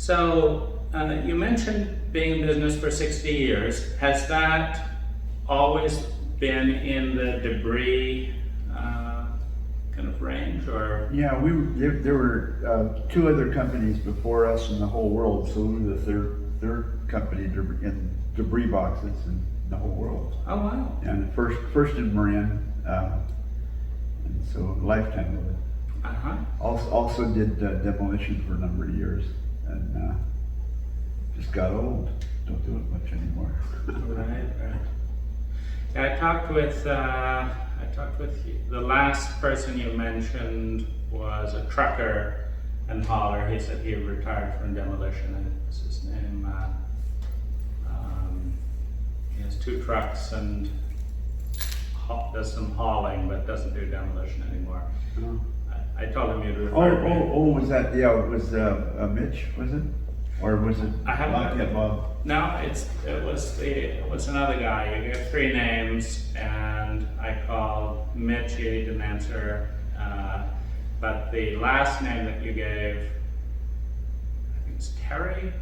So you mentioned being in business for 60 years. Has that always been in the debris kind of range, or? Yeah, there were two other companies before us in the whole world, so we were the third company in debris boxes in the whole world. Oh wow! And first in Marin, and so lifetime of it. Also did demolition for a number of years, and just got old. Don't do it much anymore. Right. Yeah, I talked with the last person you mentioned was a trucker and hauler. He said he retired from demolition, and what's his name? He has 2 trucks and does some hauling, but doesn't do demolition anymore. Oh. I told him you'd refer me. Was that, yeah, it was Mitch, was it? Or was it Bob? No, it was another guy. You gave 3 names, and I called Mitch. He didn't answer. But the last name that you gave, I think it's Terry.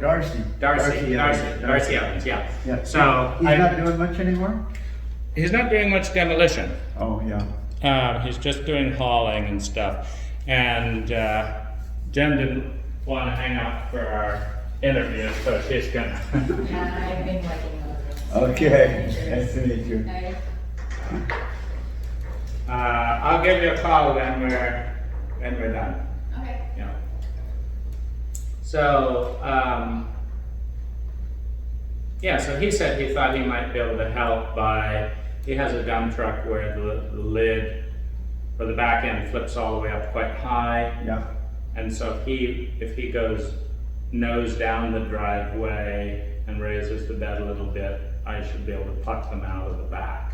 Darcy. Darcy Evans. Yeah. Yeah. So he's not doing much anymore. He's not doing much demolition. Oh yeah. He's just doing hauling and stuff. And Jen didn't want to hang out for our interview, so she's gonna. Yeah, I've been working on this. Okay, nice to meet you. I'll give you a call when we're done. Okay. Yeah. So so he said he thought he might be able to help by, he has a dump truck where the lid or the back end flips all the way up quite high. Yeah. And so if he goes nose down the driveway and raises the bed a little bit, I should be able to pluck them out of the back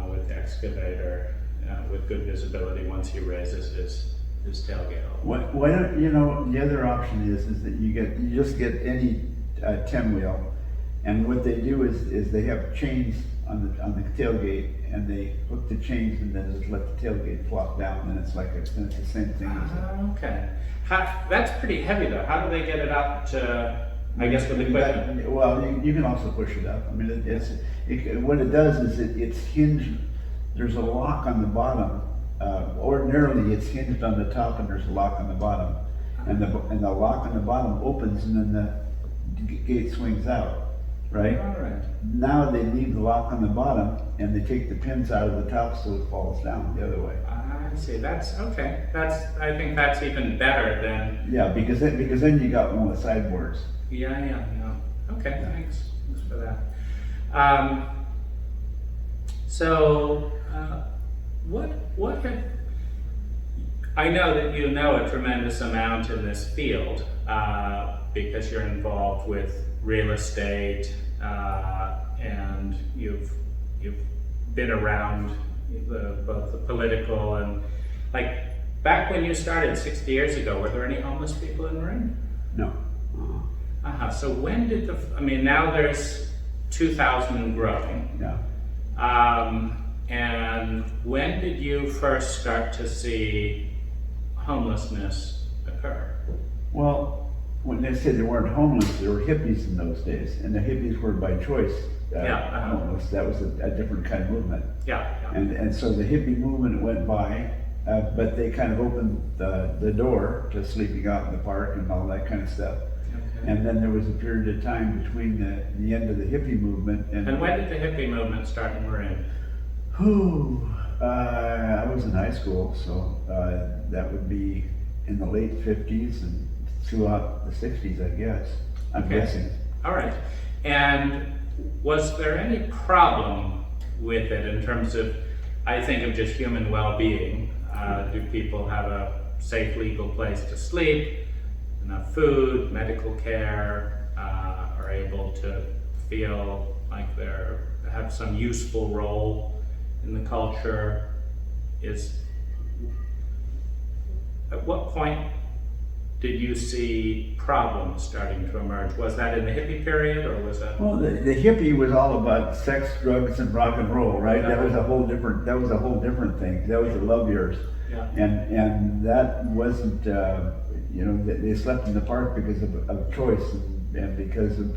with the excavator with good visibility once he raises his tailgate. Why don't the other option is that you just get any 10 wheel, and what they do is they have chains on the tailgate, and they hook the chains and then just let the tailgate flop down, and it's the same thing. Okay. That's pretty heavy though. How do they get it up to, I guess, with equipment? Well, you can also push it up. I mean, what it does is it's hinged. There's a lock on the bottom. Ordinarily, it's hinged on the top, and there's a lock on the bottom, and the lock on the bottom opens, and then the gate swings out. Right? All right. Now they leave the lock on the bottom, and they take the pins out of the top so it falls down the other way. I see. That's okay. I think that's even better than. Yeah, because then you got one of the sideboards. Yeah. Okay, yeah. Thanks for that. What have, I know that you know a tremendous amount in this field because you're involved with real estate and you've been around both the political and, like, back when you started 60 years ago, were there any homeless people in Marin? No. So when did now there's 2,000 and growing. Yeah. And when did you first start to see homelessness occur? Well, when they said they weren't homeless, there were hippies in those days, and the hippies were by choice homeless. That was a different kind of movement. Yeah. And so the hippie movement went by, but they kind of opened the door to sleeping out in the park and all that kind of stuff. Okay. And then there was a period of time between the end of the hippie movement and when did the hippie movement start in Marin? I was in high school, so that would be in the late 50s and throughout the 60s, I guess. I'm guessing. All right. And was there any problem with it in terms of, I think of just human well-being? Do people have a safe, legal place to sleep, enough food, medical care, are able to feel like they have some useful role in the culture? At what point did you see problems starting to emerge? Was that in the hippie period, or was that? Well, the hippie was all about sex, drugs, and rock and roll, right? That was a whole different thing. That was the love years. Yeah. And that wasn't, you know, they slept in the park because of choice and because of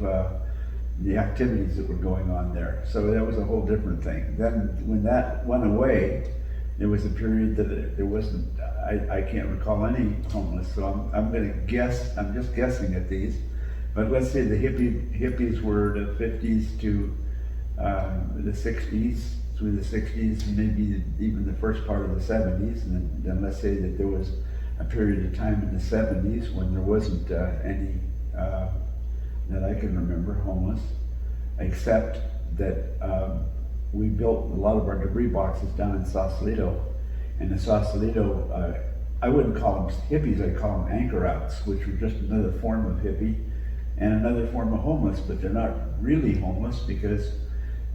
the activities that were going on there. So that was a whole different thing. Then when that went away, there was a period that there wasn't, I can't recall any homeless, so I'm gonna guess, I'm just guessing at these, but let's say the hippies were the 50s to the 60s, through the 60s, maybe even the first part of the 70s, and then let's say that there was a period of time in the 70s when there wasn't any that I can remember homeless, except that we built a lot of our debris boxes down in Sausalito, and the Sausalito, I wouldn't call them hippies, I'd call them anchor outs, which were just another form of hippie and another form of homeless, but they're not really homeless because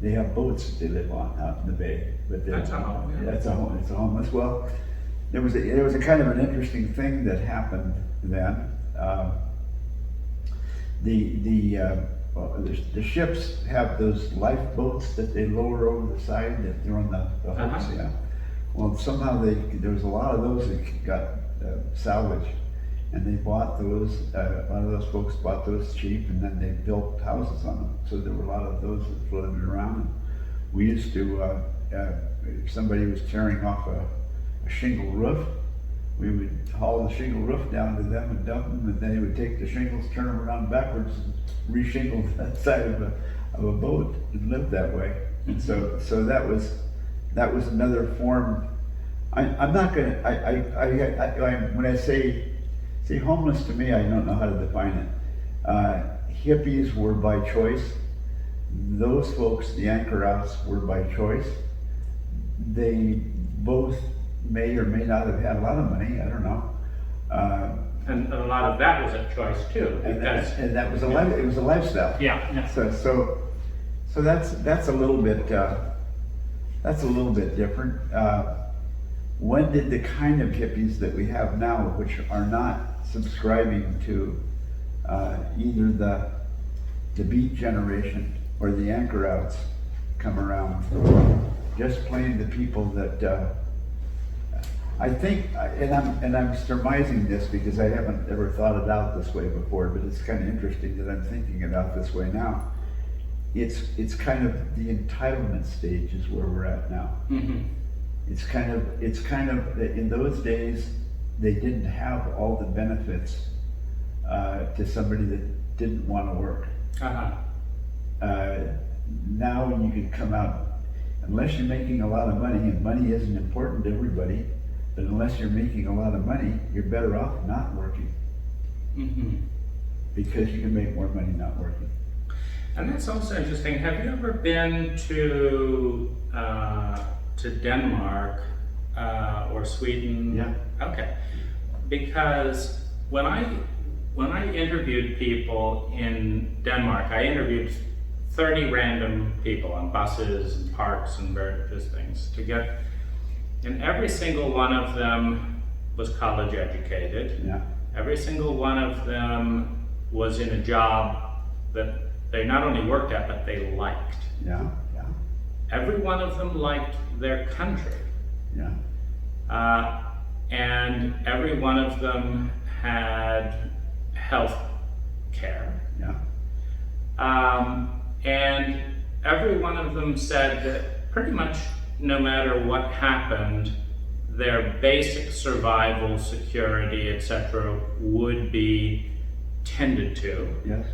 they have boats that they live on out in the bay. But That's a home, yeah. It's a homeless. Well, there was a kind of an interesting thing that happened then. The ships have those lifeboats that they lower over the side that they're on the hooks. Uh-huh. Yeah. Well, somehow there was a lot of those that got salvaged, and they bought those. A lot of those folks bought those cheap, and then they built houses on them. So there were a lot of those that floated around. And we used to, if somebody was tearing off a shingle roof, we would haul the shingle roof down to them and dump them, and then they would take the shingles, turn them around backwards, and re-shingle that side of a boat and live that way. And so that was another form. I'm not gonna. When I say homeless, to me, I don't know how to define it. Hippies were by choice. Those folks, the anchor outs, were by choice. They both may or may not have had a lot of money. I don't know. And a lot of that was a choice too, because And that was it was a lifestyle. yeah. So that's a little bit different. When did the kind of hippies that we have now, which are not subscribing to either the beat generation or the anchor outs, come around? Just plain the people that I think, and I'm surmising this because I haven't ever thought it out this way before, but it's kind of interesting that I'm thinking it out this way now. It's kind of the entitlement stage is where we're at now. Mm-hmm. It's kind of in those days they didn't have all the benefits to somebody that didn't want to work. Uh-huh. Now you can come out, unless you're making a lot of money, and money isn't important to everybody, but unless you're making a lot of money, you're better off not working. Mm-hmm. Because you can make more money not working. And that's also interesting. Have you ever been to Denmark or Sweden? Yeah. Okay. Because when I interviewed people in Denmark, I interviewed 30 random people on buses and parks and various things and every single one of them was college educated. Yeah. Every single one of them was in a job that they not only worked at, but they liked. Yeah. Yeah. Every one of them liked their country. Yeah. And every one of them had health care. Yeah. And every one of them said that pretty much no matter what happened, their basic survival, security, etc. would be tended to. Yes.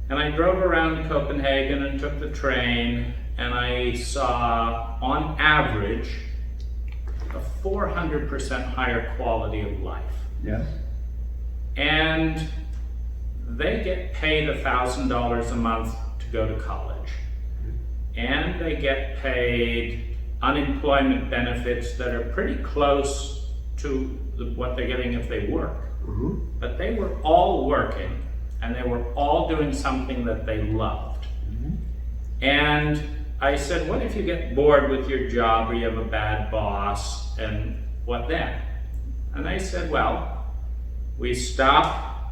And I drove around Copenhagen and took the train, and I saw, on average, a 400% higher quality of life. Yes. And they get paid $1,000 a month to go to college. And they get paid unemployment benefits that are pretty close to what they're getting if they work. Mm-hmm. But they were all working, and they were all doing something that they loved. Mm-hmm. And I said, what if you get bored with your job or you have a bad boss, and what then? And they said, well, we stop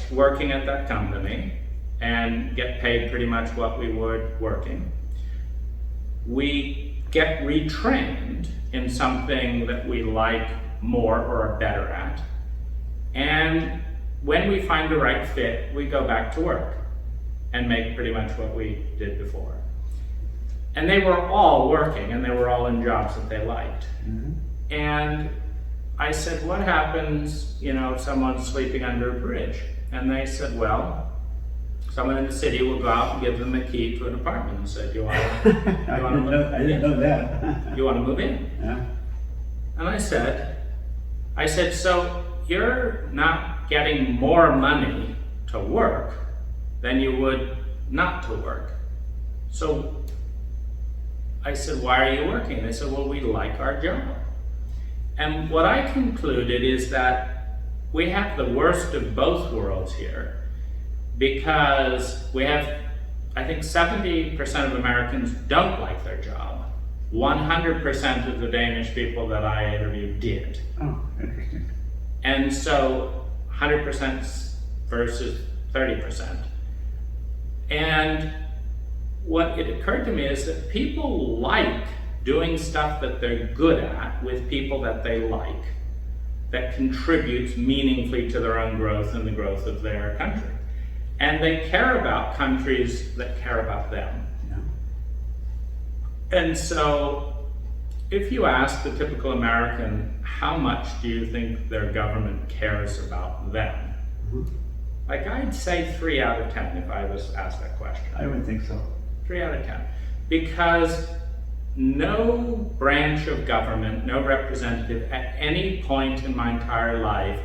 working at that company and get paid pretty much what we were working. We get retrained in something that we like more or are better at. And when we find the right fit, we go back to work and make pretty much what we did before. And they were all working, and they were all in jobs that they liked. Mhm. And I said, what happens, if someone's sleeping under a bridge? And they said, well, someone in the city will go out and give them a key to an apartment and say, I didn't know that. you want to move in? Yeah. And I said, so you're not getting more money to work than you would not to work. So I said, why are you working? They said, well, we like our job. And what I concluded is that we have the worst of both worlds here, because we have, I think 70% of Americans don't like their job. 100% of the Danish people that I interviewed did. Oh, interesting. And so 100% versus 30%. And what it occurred to me is that people like doing stuff that they're good at with people that they like, that contributes meaningfully to their own growth and the growth of their country. And they care about countries that care about them. Yeah. And so if you ask the typical American, how much do you think their government cares about them? Mhm. Like, I'd say 3 out of 10 if I was asked that question. I would think so. 3 out of 10. Because no branch of government, no representative at any point in my entire life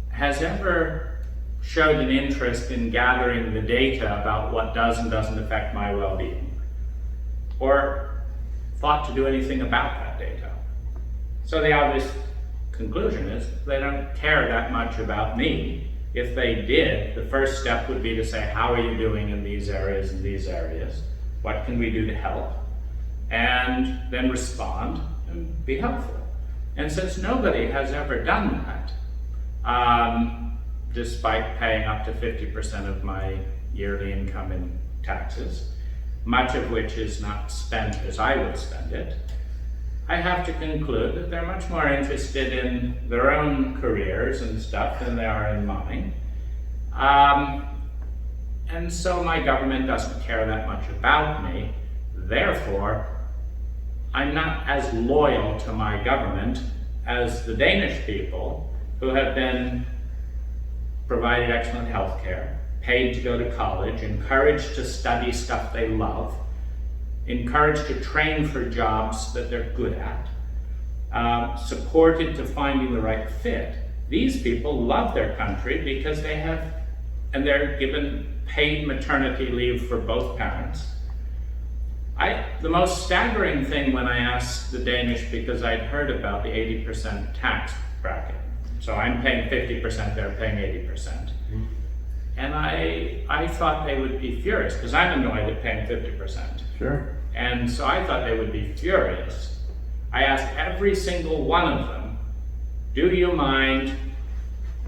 has ever showed an interest in gathering the data about what does and doesn't affect my well-being, or thought to do anything about that data. So the obvious conclusion is they don't care that much about me. If they did, the first step would be to say, how are you doing in these areas and these areas? What can we do to help? And then respond and be helpful. And since nobody has ever done that, despite paying up to 50% of my yearly income in taxes, much of which is not spent as I would spend it, I have to conclude that they're much more interested in their own careers and stuff than they are in mine. And so my government doesn't care that much about me. Therefore, I'm not as loyal to my government as the Danish people, who have been provided excellent health care, paid to go to college, encouraged to study stuff they love, encouraged to train for jobs that they're good at, supported to finding the right fit. These people love their country because they're given paid maternity leave for both parents. The most staggering thing when I asked the Danish, because I'd heard about the 80% tax bracket. So I'm paying 50%, they're paying 80%. And I thought they would be furious, because I'm annoyed at paying 50%. Sure. And so I thought they would be furious. I asked every single one of them, do you mind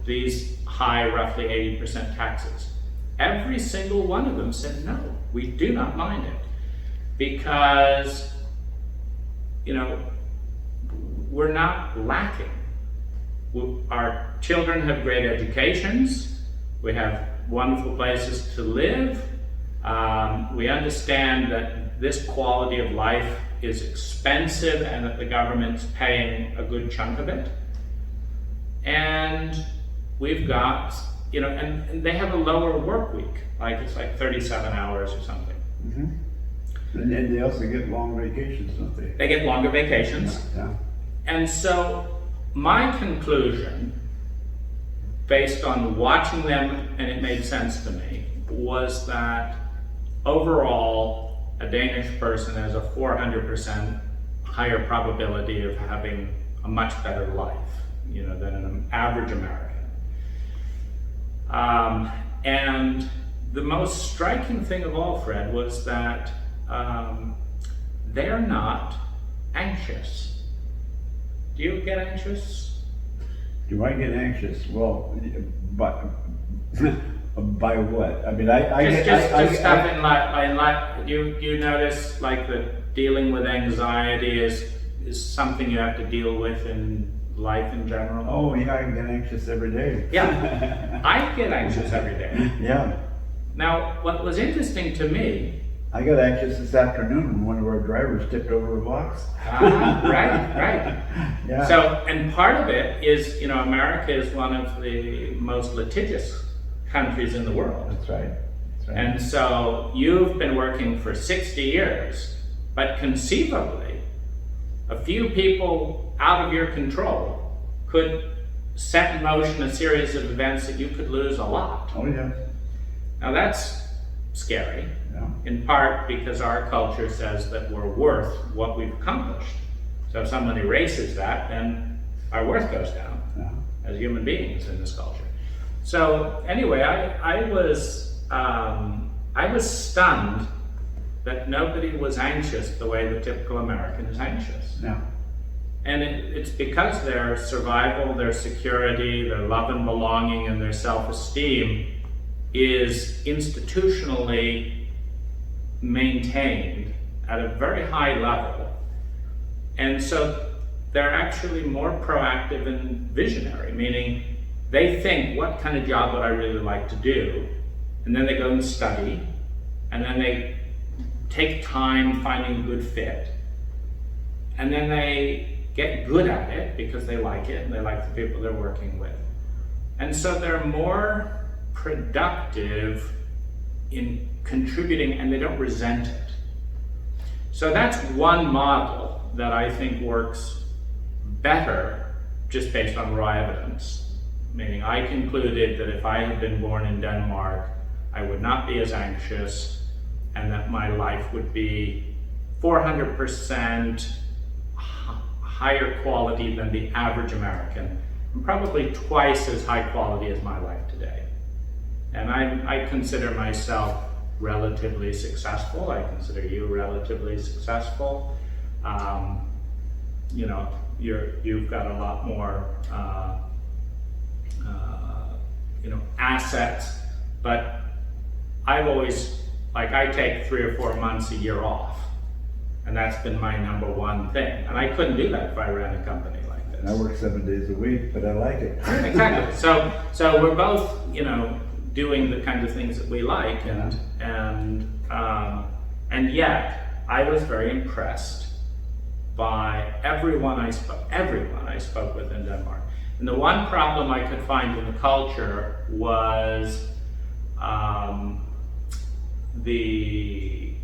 these high, roughly 80% taxes? Every single one of them said, no, we do not mind it. Because, we're not lacking. Our children have great educations. We have wonderful places to live. We understand that this quality of life is expensive and that the government's paying a good chunk of it. And we've got, and they have a lower work week, it's like 37 hours or something. Mm-hmm. And then they also get long vacations, don't they? They get longer vacations. Yeah. And so my conclusion, based on watching them, and it made sense to me, was that overall, a Danish person has a 400% higher probability of having a much better life, than an average American. And the most striking thing of all, Fred, was that they're not anxious. Do you get anxious? Do I get anxious? Well, but by what? I mean, just stuff in life. You notice like that dealing with anxiety is something you have to deal with in life in general? Oh, yeah, I get anxious every day. Yeah, I get anxious every day. Yeah. Now, what was interesting to me, I got anxious this afternoon when one of our drivers tipped over a box. right. Yeah. So, and part of it is, America is one of the most litigious countries in the world. That's right. That's right. And so you've been working for 60 years, but conceivably, a few people out of your control could set in motion a series of events that you could lose a lot. Oh, yeah. Now that's scary, Yeah. in part because our culture says that we're worth what we've accomplished. So if someone erases that, then our worth goes down Yeah. as human beings in this culture. So anyway, I was stunned that nobody was anxious the way the typical American is anxious. Yeah. And it's because their survival, their security, their love and belonging, and their self-esteem is institutionally maintained at a very high level. And so they're actually more proactive and visionary, meaning they think, what kind of job would I really like to do? And then they go and study, and then they take time finding a good fit. And then they get good at it because they like it and they like the people they're working with. And so they're more productive in contributing, and they don't resent it. So that's one model that I think works better just based on raw evidence. Meaning I concluded that if I had been born in Denmark, I would not be as anxious, and that my life would be 400% higher quality than the average American, and probably twice as high quality as my life today. And I consider myself relatively successful. I consider you relatively successful. You've got a lot more assets, but I've always, I take 3 or 4 months a year off, and that's been my number one thing. And I couldn't do that if I ran a company like this. I work 7 days a week, but I like it. Exactly. So we're both, doing the kind of things that we like, and yet I was very impressed by everyone I spoke with in Denmark. And the one problem I could find in the culture was the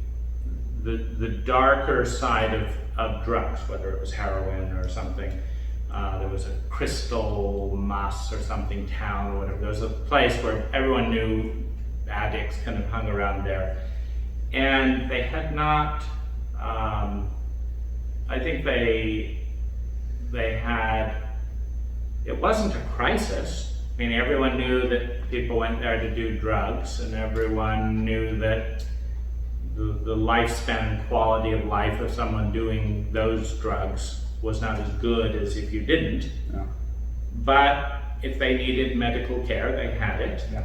darker side of drugs, whether it was heroin or something. There was a Crystal Mas or something town or whatever. There was a place where everyone knew addicts kind of hung around there. And they had not, I think they had, it wasn't a crisis. I mean, everyone knew that people went there to do drugs, and everyone knew that the lifespan and quality of life of someone doing those drugs was not as good as if you didn't. Yeah. But if they needed medical care, they had it. Yeah.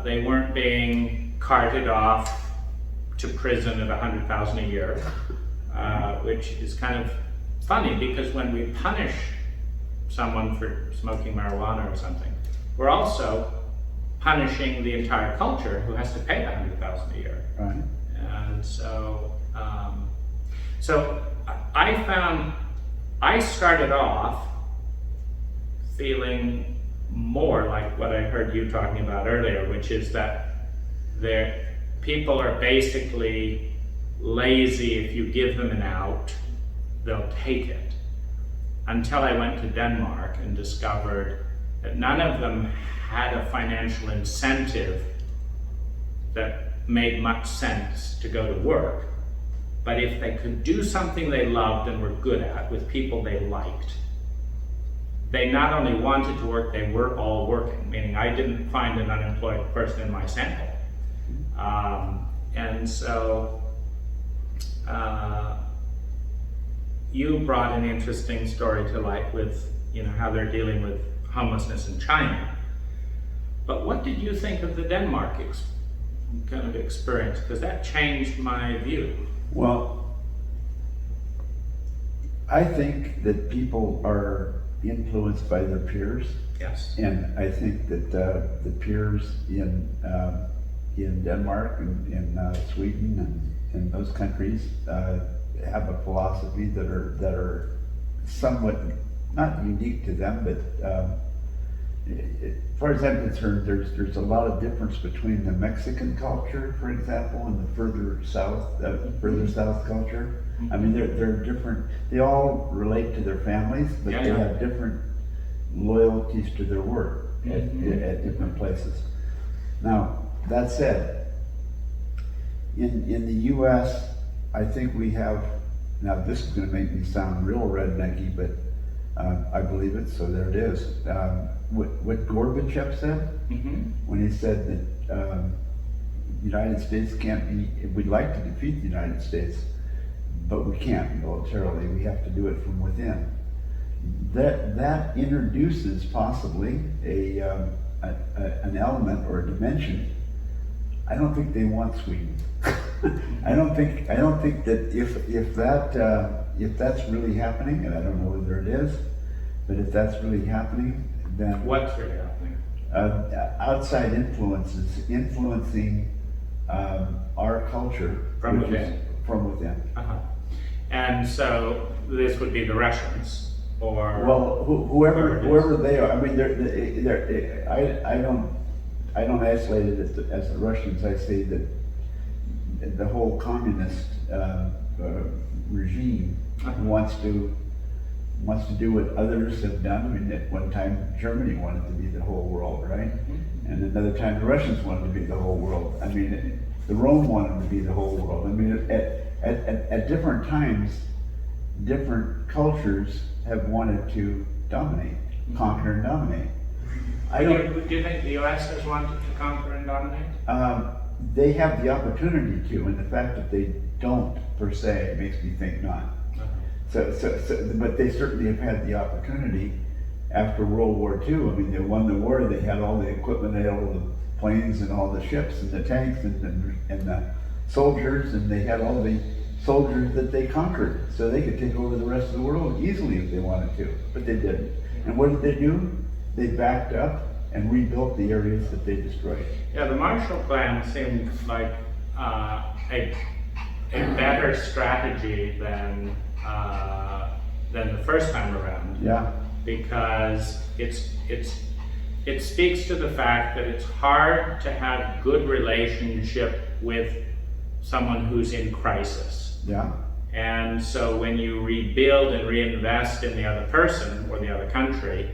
They weren't being carted off to prison at $100,000 a year, which is kind of funny, because when we punish someone for smoking marijuana or something, we're also punishing the entire culture who has to pay $100,000 a year. Right. And so, I found I started off feeling more like what I heard you talking about earlier, which is that people are basically lazy. If you give them an out, they'll take it. Until I went to Denmark and discovered that none of them had a financial incentive that made much sense to go to work. But if they could do something they loved and were good at with people they liked, they not only wanted to work, they were all working, meaning I didn't find an unemployed person in my sample. And so you brought an interesting story to light with how they're dealing with homelessness in China. But what did you think of the Denmark kind of experience? Because that changed my view. Well, I think that people are influenced by their peers, Yes. and I think that the peers in Denmark and in Sweden and those countries have a philosophy that are somewhat not unique to them, but as far as I'm concerned, there's a lot of difference between the Mexican culture, for example, and the further south culture. I mean, they're different. They all relate to their families, but Yeah, they yeah. have different loyalties to their work at different places. Now, that said, in the U.S., I think we have. Now, this is going to make me sound real rednecky, but I believe it, so there it is. What Gorbachev said when he said that the United States can't be, we'd like to defeat the United States, but we can't militarily. We have to do it from within. That introduces possibly an element or a dimension. I don't think they want Sweden. I don't think that if that's really happening, and I don't know whether it is, but if that's really happening, then What's really happening? Outside influences influencing our culture From which is within. From within. Uh-huh. And so this would be the Russians, or Well, whoever they are. I mean, I don't isolate it as the Russians. I say that the whole communist regime wants to do what others have done. I mean, at one time Germany wanted to be the whole world, right? And another time the Russians wanted to be the whole world. I mean, the Rome wanted to be the whole world. I mean, at different times, different cultures have wanted to dominate, conquer and dominate. do you think the U.S. has wanted to conquer and dominate? They have the opportunity to, and the fact that they don't per se makes me think not. But they certainly have had the opportunity after World War II. I mean, they won the war. They had all the equipment, they had all the planes and all the ships and the tanks and the soldiers, and they had all the soldiers that they conquered, so they could take over the rest of the world easily if they wanted to. But they didn't. And what did they do? They backed up and rebuilt the areas that they destroyed. Yeah, the Marshall Plan seemed like a better strategy than the first time around. Yeah. Because it speaks to the fact that it's hard to have good relationship with someone who's in crisis. Yeah. And so when you rebuild and reinvest in the other person or the other country,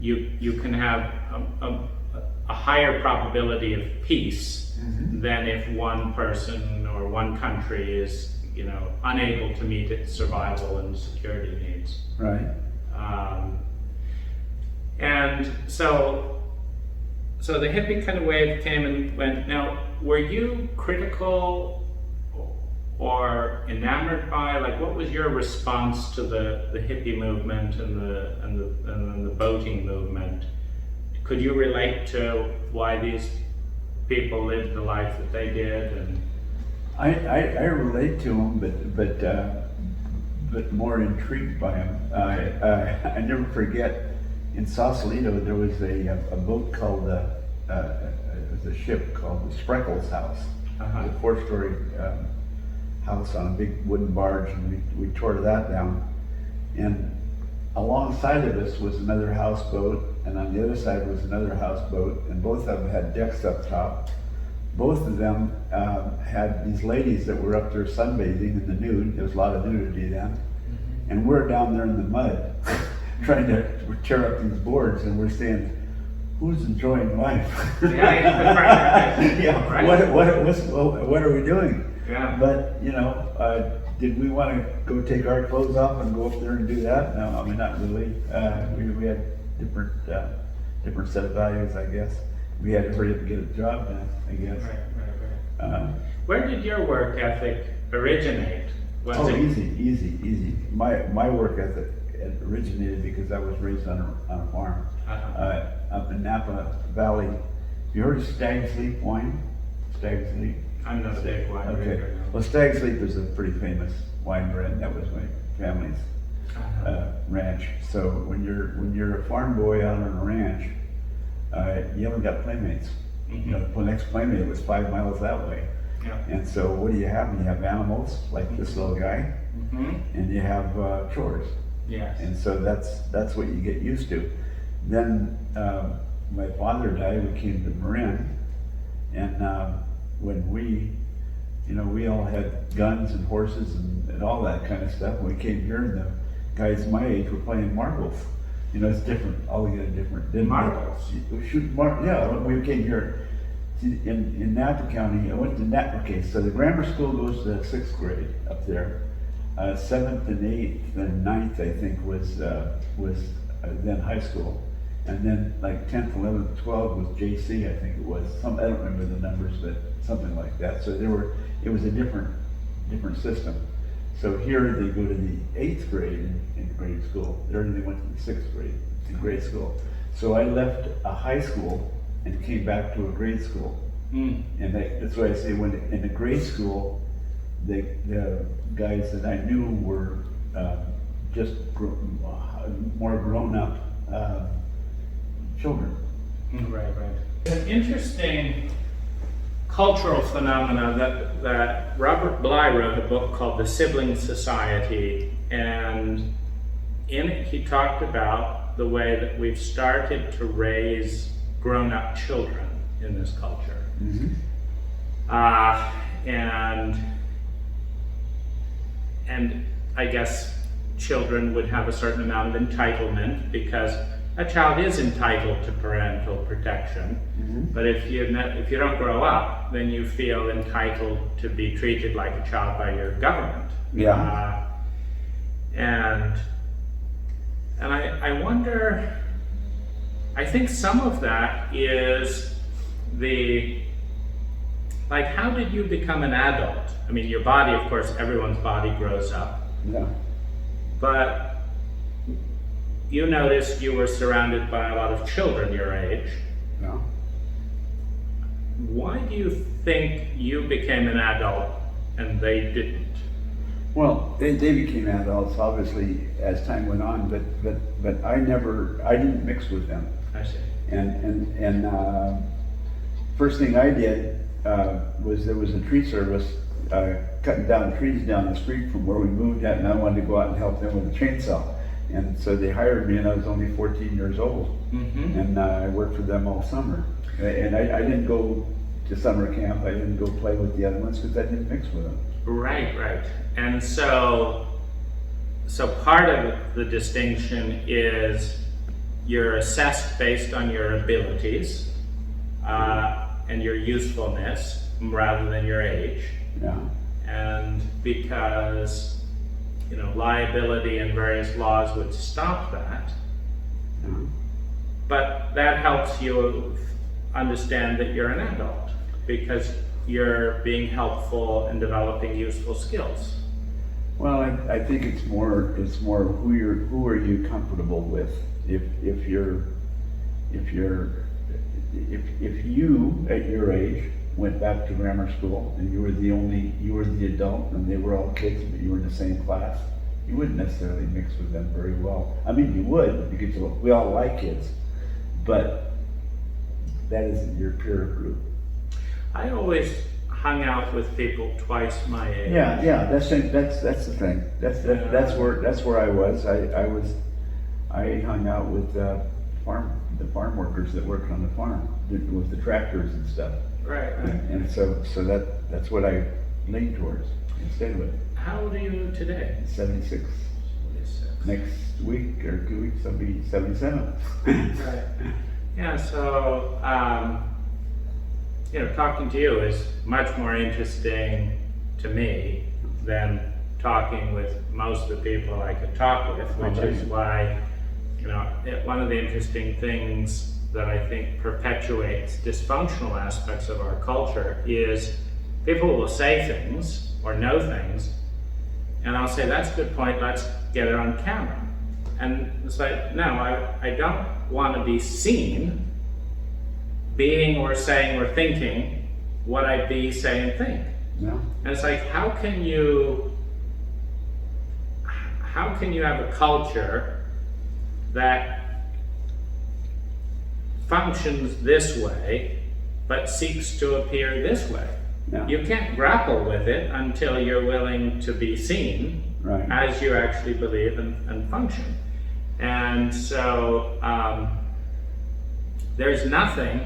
you can have a higher probability of peace than if one person or one country is, unable to meet its survival and security needs. Right. And so the hippie kind of wave came and went. Now, were you critical or enamored by, like, what was your response to the hippie movement and the boating movement? Could you relate to why these people lived the life that they did? And I relate to them, but more intrigued by them. I never forget, in Sausalito there was a boat called it was a ship called the Spreckles House. It was a 4-story house on a big wooden barge, and we tore that down. And alongside of us was another houseboat, and on the other side was another houseboat, and both of them had decks up top. Both of them had these ladies that were up there sunbathing in the nude. There was a lot of nudity then. And we're down there in the mud trying to tear up these boards, and we're saying, who's enjoying life? Yeah, right. What are we doing? Yeah. But, did we want to go take our clothes off and go up there and do that? No, I mean, not really. We had different set of values, I guess. We had to hurry up and get a job done, I guess. Right. Where did your work ethic originate? Easy. My work ethic originated because I was raised on a farm up in Napa Valley. Have you heard of Stag's Leap wine? Stag's Leap? I'm not a big wine Okay. drinker. Well, Stag's Leap is a pretty famous wine brand. That was my family's ranch. So when you're a farm boy out on a ranch, you haven't got playmates. You know, the next playmate was 5 miles that way. Yeah. And so what do you have? You have animals like this little guy, and you have chores. Yes. And so that's what you get used to. Then my father died. We came to Marin, and when we all had guns and horses and all that kind of stuff. When we came here, and the guys my age were playing marbles. You know, it's different, altogether different. Marbles? Yeah, we came here in Napa County. I went to Napa, okay, so the grammar school goes to 6th grade up there. 7th and 8th and 9th, I think, was then high school. And then like 10th, 11th, 12th was JC, I think it was. I don't remember the numbers, but something like that. So it was a different system. So here they go to the 8th grade in grade school. There they went to the 6th grade in grade school. So I left a high school and came back to a grade school. And that's why I say when in the grade school, the guys that I knew were just more grown up children. Right. An interesting cultural phenomena that Robert Bly wrote a book called The Sibling Society, and in it he talked about the way that we've started to raise grown-up children in this culture. And I guess children would have a certain amount of entitlement because a child is entitled to parental protection. But if you don't grow up, then you feel entitled to be treated like a child by your government. Yeah. And I wonder, I think some of that is how did you become an adult? I mean, your body, of course, everyone's body grows up. Yeah. But you noticed you were surrounded by a lot of children your age. Yeah. Why do you think you became an adult and they didn't? Well, they became adults obviously as time went on, but I didn't mix with them. I see. And first thing I did was there was a tree service cutting down trees down the street from where we moved at, and I wanted to go out and help them with a chainsaw. And so they hired me, and I was only 14 years old, and I worked for them all summer. And I didn't go to summer camp. I didn't go play with the other ones because I didn't mix with them. Right. And so part of the distinction is you're assessed based on your abilities and your usefulness rather than your age. Yeah. And because liability and various laws would stop that. But that helps you understand that you're an adult because you're being helpful and developing useful skills. Well, I think it's more who are you comfortable with? If you at your age went back to grammar school and you were the adult and they were all kids, but you were in the same class, you wouldn't necessarily mix with them very well. I mean, you would, because we all like kids, but that isn't your peer group. I always hung out with people twice my age. Yeah, that's the thing. That's where I was. I hung out with the farm workers that worked on the farm with the tractors and stuff. Right. And so that's what I leaned towards and stayed with. How old are you today? 76. Next week or 2 weeks I'll be 77. Right. Yeah. So talking to you is much more interesting to me than talking with most of the people I could talk with, which is why one of the interesting things that I think perpetuates dysfunctional aspects of our culture is people will say things or know things, and I'll say, that's a good point, let's get it on camera. And it's like, no, I don't want to be seen being or saying or thinking what I be, say, and think. No. And it's like, how how can you have a culture that functions this way, but seeks to appear this way? Yeah. You can't grapple with it until you're willing to be seen Right. as you actually believe and function. And so there's nothing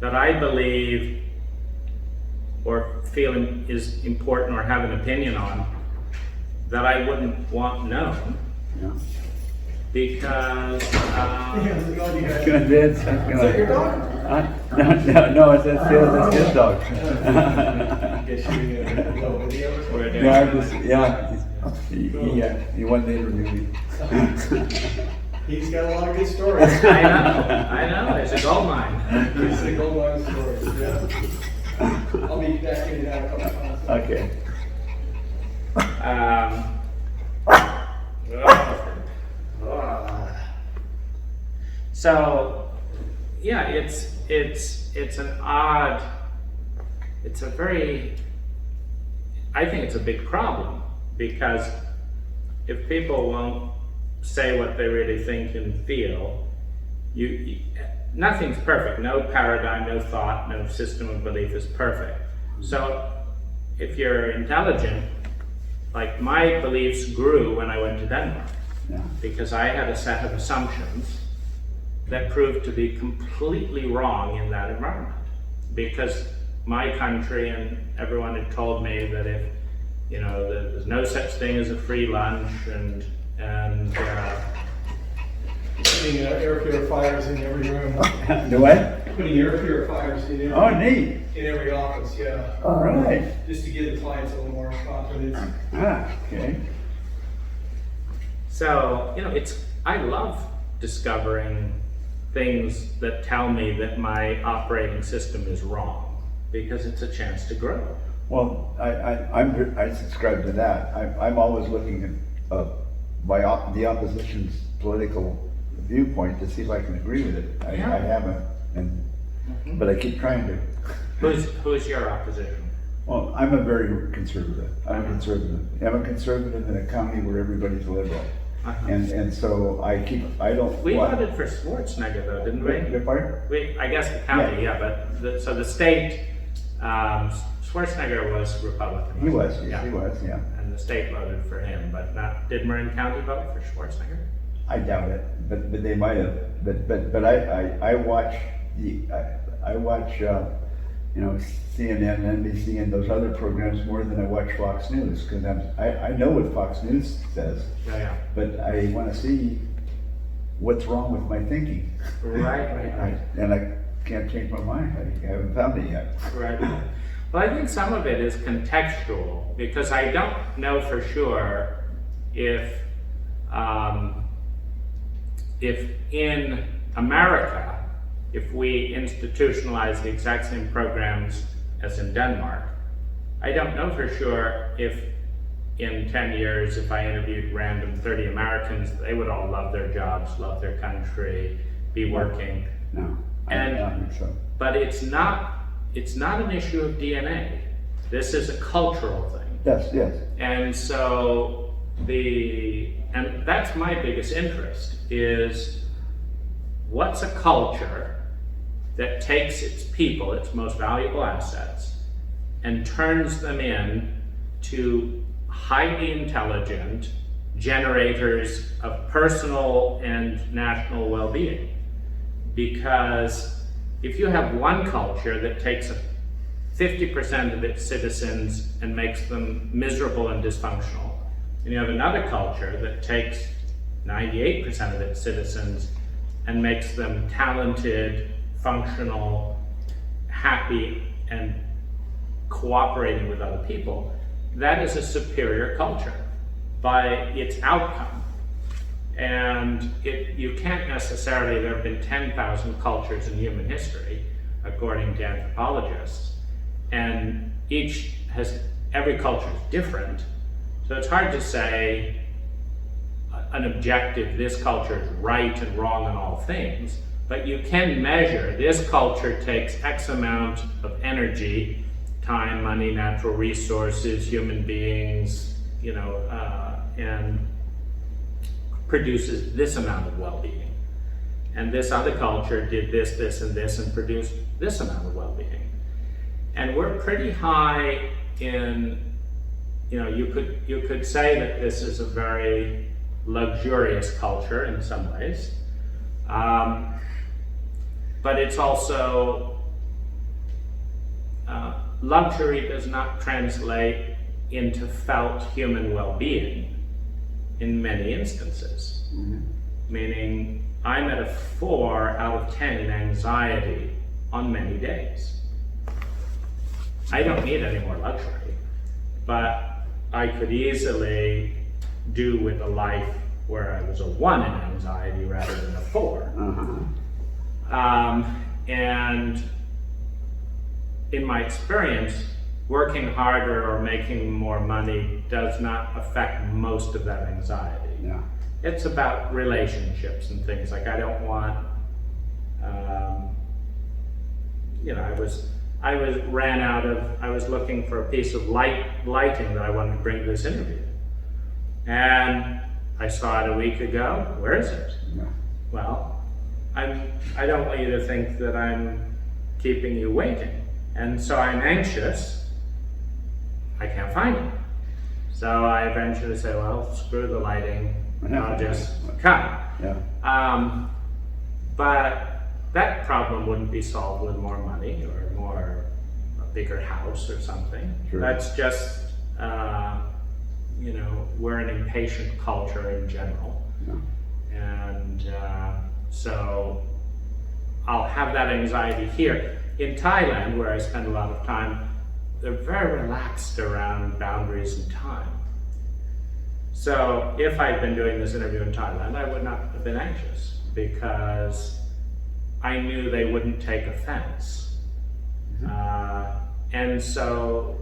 that I believe or feel is important or have an opinion on that I wouldn't want known, Yeah. because Good, Is that your dog? No, it's his dog. Guess you little videos. we're doing Yeah, he wanted to interview me. He's got a lot of good stories. I know, it's a gold mine. He's a gold mine stories, yeah. I'll be back in that a couple times. Okay. So, yeah, it's an odd, it's a very, I think it's a big problem, because if people won't say what they really think and feel, nothing's perfect. No paradigm, no thought, no system of belief is perfect. So if you're intelligent, like my beliefs grew when I went to Denmark, Yeah. because I had a set of assumptions that proved to be completely wrong in that environment. Because my country and everyone had told me that if, there's no such thing as a free lunch, and Putting air purifiers in every room. Do what? Putting air purifiers in Oh, every, neat. in every office, yeah. All right. Just to give the clients a little more confidence. Okay. so, I love discovering things that tell me that my operating system is wrong, because it's a chance to grow. Well, I subscribe to that. I'm always looking at the opposition's political viewpoint to see if I can agree with it. I Yeah. haven't, but I keep trying to. Who's your opposition? Well, I'm a very conservative. I'm a conservative in a county where everybody's liberal, Uh-huh. and so I don't. We what- voted for Schwarzenegger, though, didn't we? Your pardon? I guess the county, yeah, but the state, Schwarzenegger was Republican. He wasn't was, he was, yeah. And the state voted for him, but did Marin County vote for Schwarzenegger? I doubt it, but they might have. But I watch CNN, NBC, and those other programs more than I watch Fox News, because I know what Fox News says, Yeah. but I want to see what's wrong with my thinking. Right. And I can't change my mind. I haven't found it yet. Right. Well, I think some of it is contextual, because I don't know for sure if in America, if we institutionalize the exact same programs as in Denmark, I don't know for sure if in 10 years, if I interviewed random 30 Americans, they would all love their jobs, love their country, be working. No, I don't think so. But it's not an issue of DNA. This is a cultural thing. Yes. And so and that's my biggest interest, is what's a culture that takes its people, its most valuable assets, and turns them in to highly intelligent generators of personal and national well-being. Because if you have one culture that takes 50% of its citizens and makes them miserable and dysfunctional, and you have another culture that takes 98% of its citizens and makes them talented, functional, happy, and cooperating with other people, that is a superior culture by its outcome. And you can't necessarily, there have been 10,000 cultures in human history, according to anthropologists, and every culture is different. So it's hard to say an objective, this culture is right and wrong on all things, but you can measure this culture takes X amount of energy, time, money, natural resources, human beings, and produces this amount of well-being. And this other culture did this, this, and this, and produced this amount of well-being. And we're pretty high in, you could say that this is a very luxurious culture in some ways. But it's also, luxury does not translate into felt human well-being in many instances. Mhm. Meaning, I'm at a 4 out of 10 in anxiety on many days. I don't need any more luxury, but I could easily do with a life where I was a 1 in anxiety rather than a 4. And in my experience, working harder or making more money does not affect most of that anxiety. Yeah. It's about relationships and things. Like, I don't want, I was looking for a piece of lighting that I wanted to bring to this interview. And I saw it a week ago. Where is it? Yeah. Well, I don't want you to think that I'm keeping you waiting. And so I'm anxious. I can't find it. So I eventually say, well, screw the lighting. I'll just come. Yeah. But that problem wouldn't be solved with more money or a bigger house or something. Sure. That's just, we're an impatient culture in general. Yeah. And so I'll have that anxiety here. In Thailand, where I spend a lot of time, they're very relaxed around boundaries and time. So if I'd been doing this interview in Thailand, I would not have been anxious because I knew they wouldn't take offense. And so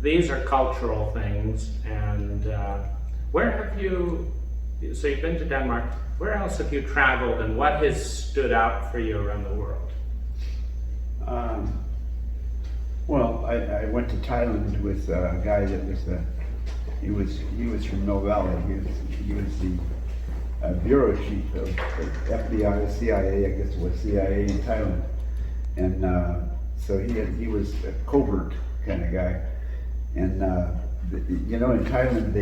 these are cultural things. And where have you, so you've been to Denmark, where else have you traveled and what has stood out for you around the world? Well, I went to Thailand with a guy that was he was from Mill Valley. He was the bureau chief of FBI, CIA, I guess it was CIA in Thailand, and so he was a covert kind of guy, and in Thailand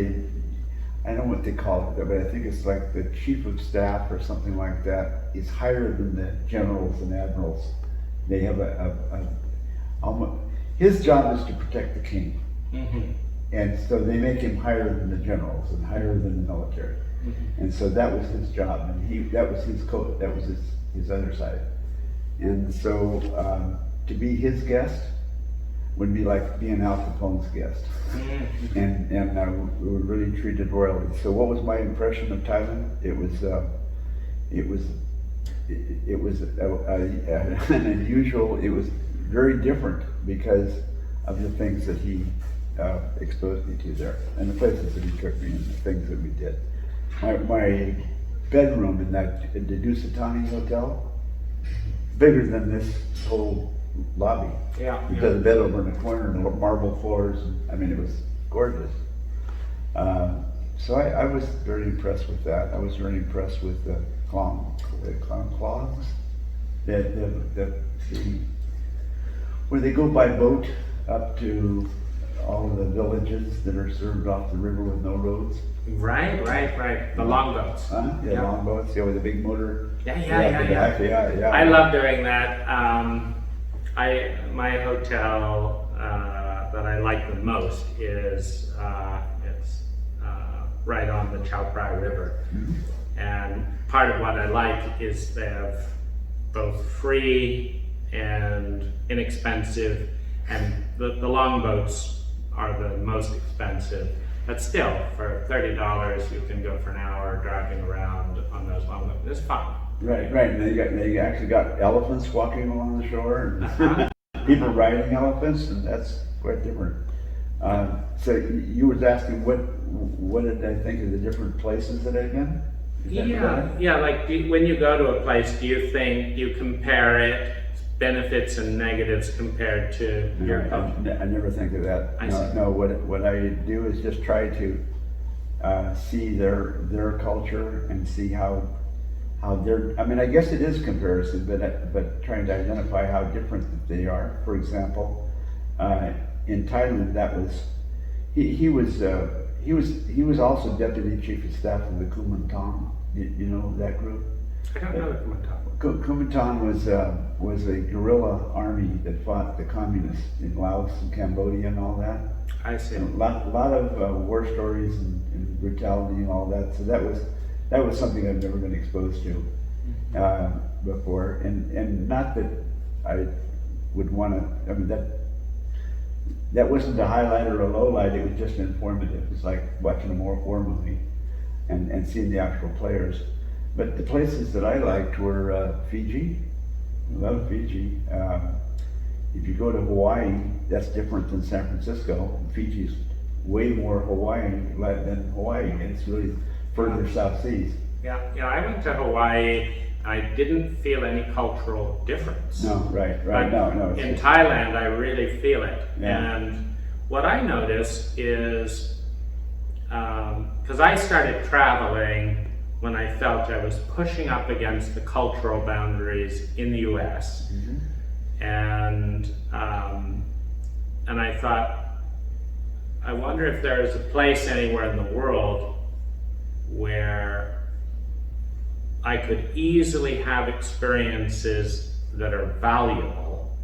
I don't know what they call it, but I think it's like the chief of staff or something like that is higher than the generals and admirals. They have his job is to protect the king. Mm-hmm. And so they make him higher than the generals and higher than the military. Mm-hmm. And so that was his job, and that was his code, that was his other side. And so to be his guest would be like being Al Capone's guest. Mm-hmm. And we were really treated royally. So what was my impression of Thailand? It was an unusual, it was very different because of the things that he exposed me to there, and the places that he took me, and the things that we did. My bedroom in the Dusatani Hotel, bigger than this whole lobby. Yeah. Because the bed over in the corner and the marble floors, it was gorgeous. So I was very impressed with that. I was very impressed with the clogs, where they go by boat up to all of the villages that are served off the river with no roads. Right. The longboats. Yeah, longboats, with a big motor. Yeah. I love doing that. My hotel that I like the most is it's right on the Chao Phraya River. Mm-hmm. And part of what I like is they have both free and inexpensive, and the longboats are the most expensive. But still, for $30, you can go for an hour driving around on those longboats. It's fun. Right. And they actually got elephants walking along the shore, and Uh-huh. people riding elephants, and that's quite different. So you was asking what did I think of the different places that I've been? Is that correct? Yeah. Like when you go to a place, do you think you compare it, benefits and negatives compared to your culture? I never think of that. I see. No, what I do is just try to see their culture and see how they're, I mean, I guess it is comparison, but trying to identify how different they are. For example, in Thailand, that was, he was also deputy chief of staff of the Kuomintang. You know that group? I don't know the Kuomintang. Kuomintang was a guerrilla army that fought the communists in Laos and Cambodia and all that. I see. And a lot of war stories and brutality and all that. So that was something I've never been exposed to before. And not that I would want to. I mean that wasn't a highlight or a low light. It was just informative. It's like watching a war movie and seeing the actual players. But the places that I liked were Fiji. I love Fiji. If you go to Hawaii, that's different than San Francisco. Fiji's way more Hawaii than Hawaii, and it's really further south seas. Yeah, I went to Hawaii. I didn't feel any cultural difference. No, right, But no. in Thailand, I really feel it. Yeah. And what I notice is, because I started traveling when I felt I was pushing up against the cultural boundaries in the U.S. Mm-hmm. And I thought, I wonder if there is a place anywhere in the world where I could easily have experiences that are valuable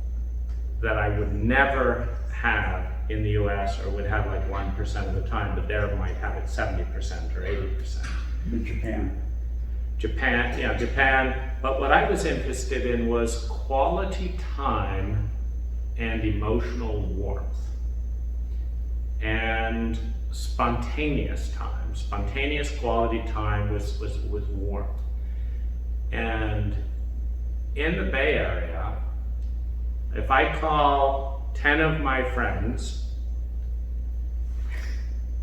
that I would never have in the US, or would have like 1% of the time, but there might have it 70% or 80%. In Japan. Japan. But what I was interested in was quality time and emotional warmth. And spontaneous time, spontaneous quality time with warmth. And in the Bay Area, if I call 10 of my friends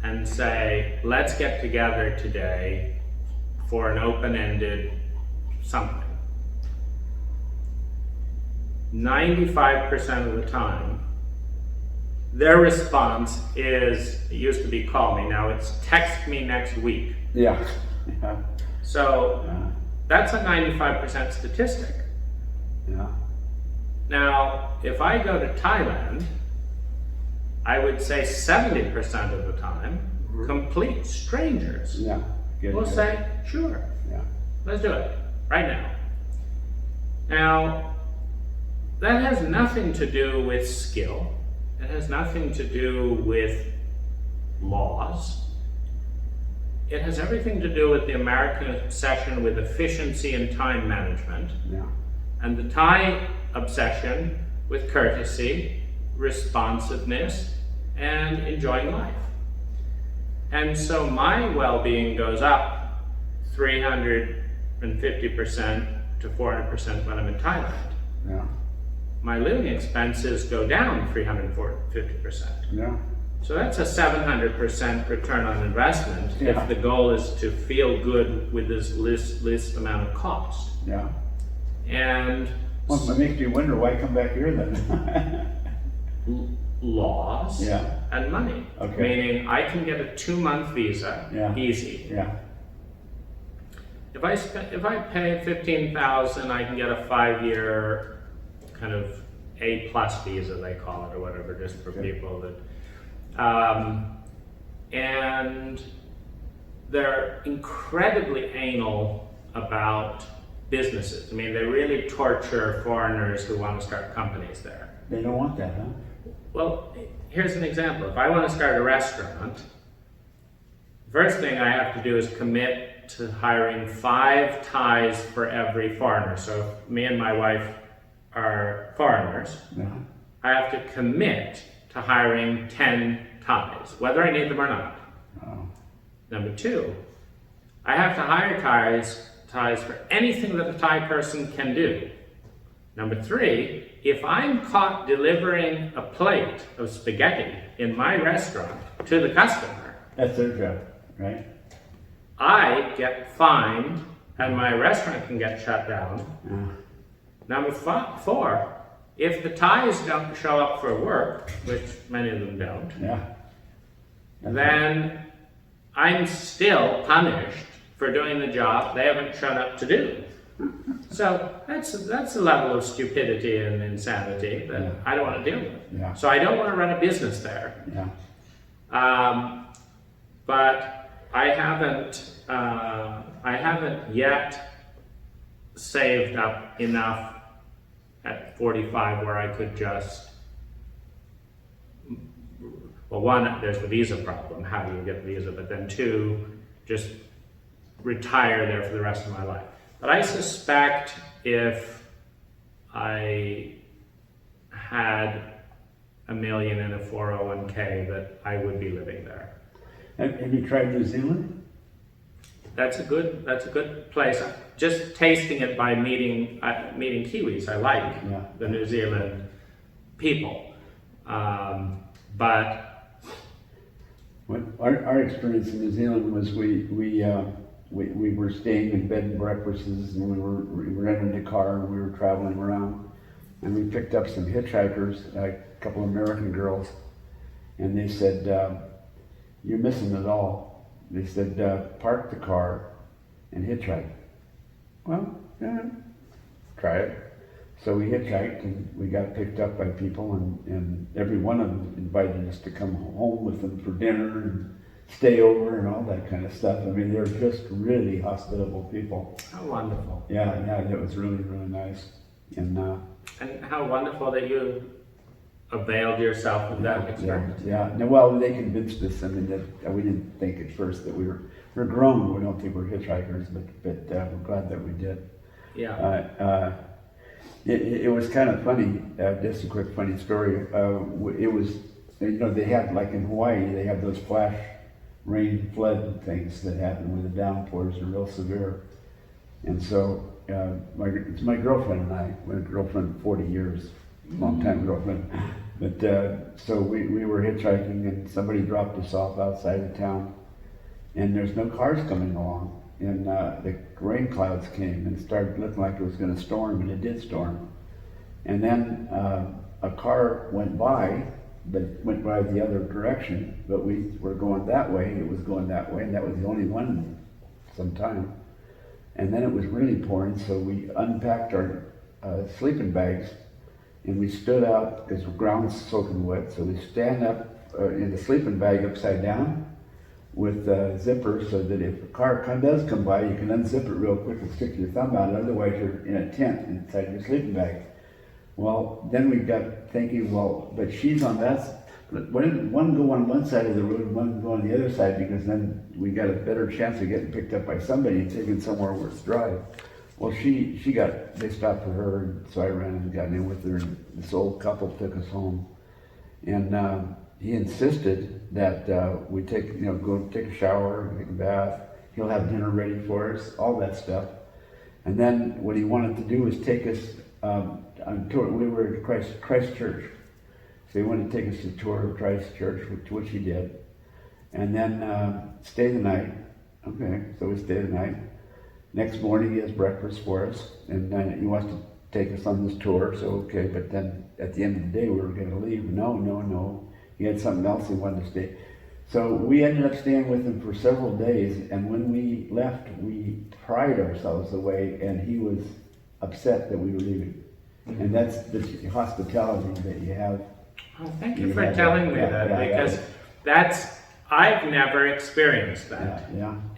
and say, let's get together today for an open-ended something, 95% of the time, their response is, it used to be call me, now it's text me next week. Yeah. So that's a 95% statistic. Yeah. Now, if I go to Thailand, I would say 70% of the time, complete strangers Yeah. will say, sure, Yeah. let's do it, right now. Now, that has nothing to do with skill. It has nothing to do with laws. It has everything to do with the American obsession with efficiency and time management, Yeah. and the Thai obsession with courtesy, responsiveness, and enjoying life. And so my well-being goes up 350% to 400% when I'm in Thailand. Yeah. My living expenses go down 350%. Yeah. So that's a 700% return on investment Yeah. if the goal is to feel good with this least amount of cost. Yeah. And Well, it makes me wonder why come back here then. laws Yeah. and money. Okay. Meaning I can get a 2-month visa, Yeah. easy. Yeah. If I pay $15,000, I can get a 5-year kind of A+ visa, they call it, or whatever, just for Okay. people that. And they're incredibly anal about businesses. I mean, they really torture foreigners who want to start companies there. They don't want that, huh? Well, here's an example. If I want to start a restaurant, first thing I have to do is commit to hiring 5 Thais for every foreigner. So if me and my wife are foreigners, Yeah. I have to commit to hiring 10 Thais, whether I need them or not. Oh. Number 2, I have to hire Thais for anything that a Thai person can do. Number 3, if I'm caught delivering a plate of spaghetti in my restaurant to the customer, That's their job, right? I get fined and my restaurant can get shut down. Yeah. Number 4, if the Thais don't show up for work, which many of them don't, Yeah. then I'm still punished for doing the job they haven't shown up to do. So that's a level of stupidity and insanity that I don't want to deal with. Yeah. So I don't want to run a business there. Yeah. But I haven't yet saved up enough at 45 where I could just, well, one, there's the visa problem. How do you get the visa? But then two, just retire there for the rest of my life. But I suspect if I had $1 million in a 401k that I would be living there. Have you tried New Zealand? That's a good place. Just tasting it by meeting Kiwis. I like the New Zealand people, but Our experience in New Zealand was we were staying in bed and breakfasts, and we were renting a car and we were traveling around, and we picked up some hitchhikers, a couple of American girls, and they said, "You're missing it all." They said, "Park the car and hitchhike." Well, yeah, try it. So we hitchhiked and we got picked up by people, and every one of them invited us to come home with them for dinner and stay over and all that kind of stuff. I mean, they're just really hospitable people. how wonderful. Yeah, it was really, really nice. And how wonderful that you availed yourself of that experience. yeah. No, well, they convinced us. I mean, that we didn't think at first that we're grown. We don't think we're hitchhikers, but we're glad that we did. Yeah. It was kind of funny. Just a quick funny story. It was, they have, like in Hawaii, they have those flash rain flood things that happen when the downpours are real severe. And so it's my girlfriend and I. We're a girlfriend 40 years, long time girlfriend. But so we were hitchhiking, and somebody dropped us off outside of town, and there's no cars coming along. And the rain clouds came and it started looking like it was going to storm, and it did storm. And then a car went by, but it went by the other direction, but we were going that way, it was going that way, and that was the only one in some time. And then it was really pouring, so we unpacked our sleeping bags, and we stood out, because the ground's soaking wet, so we stand up in the sleeping bag upside down, with zippers, so that if a car does come by, you can unzip it real quick and stick your thumb out. Otherwise, you're in a tent inside your sleeping bag. Well, then we got thinking, well, but she's on that. One go on one side of the road, and one go on the other side, because then we got a better chance of getting picked up by somebody and taken somewhere where it's dry. Well, they stopped for her, and so I ran and got in with her, and this old couple took us home. And he insisted that we go take a shower, take a bath. He'll have dinner ready for us, all that stuff. And then what he wanted to do was take us on tour. We were at Christ Church, so he wanted to take us to a tour of Christ Church, which he did, and then stay the night. Okay, so we stayed the night. Next morning he has breakfast for us, and then he wants to take us on this tour. So okay, but then at the end of the day we were going to leave. No. He had something else he wanted to stay. So we ended up staying with him for several days, and when we left, we pried ourselves away, and he was upset that we were leaving. Mm-hmm. And that's the hospitality that you have. Oh, thank you for telling me that, because I've never experienced that.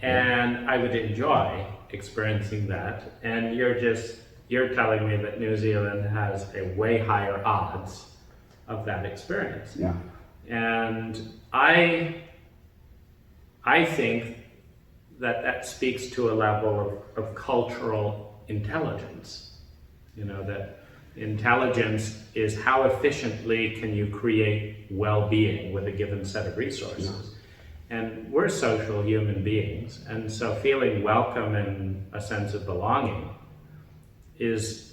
And I would enjoy experiencing that. And you're telling me that New Zealand has a way higher odds of that experience. Yeah. And I think that speaks to a level of cultural intelligence. That intelligence is how efficiently can you create well-being with a given set of resources. Yeah. And we're social human beings, and so feeling welcome and a sense of belonging is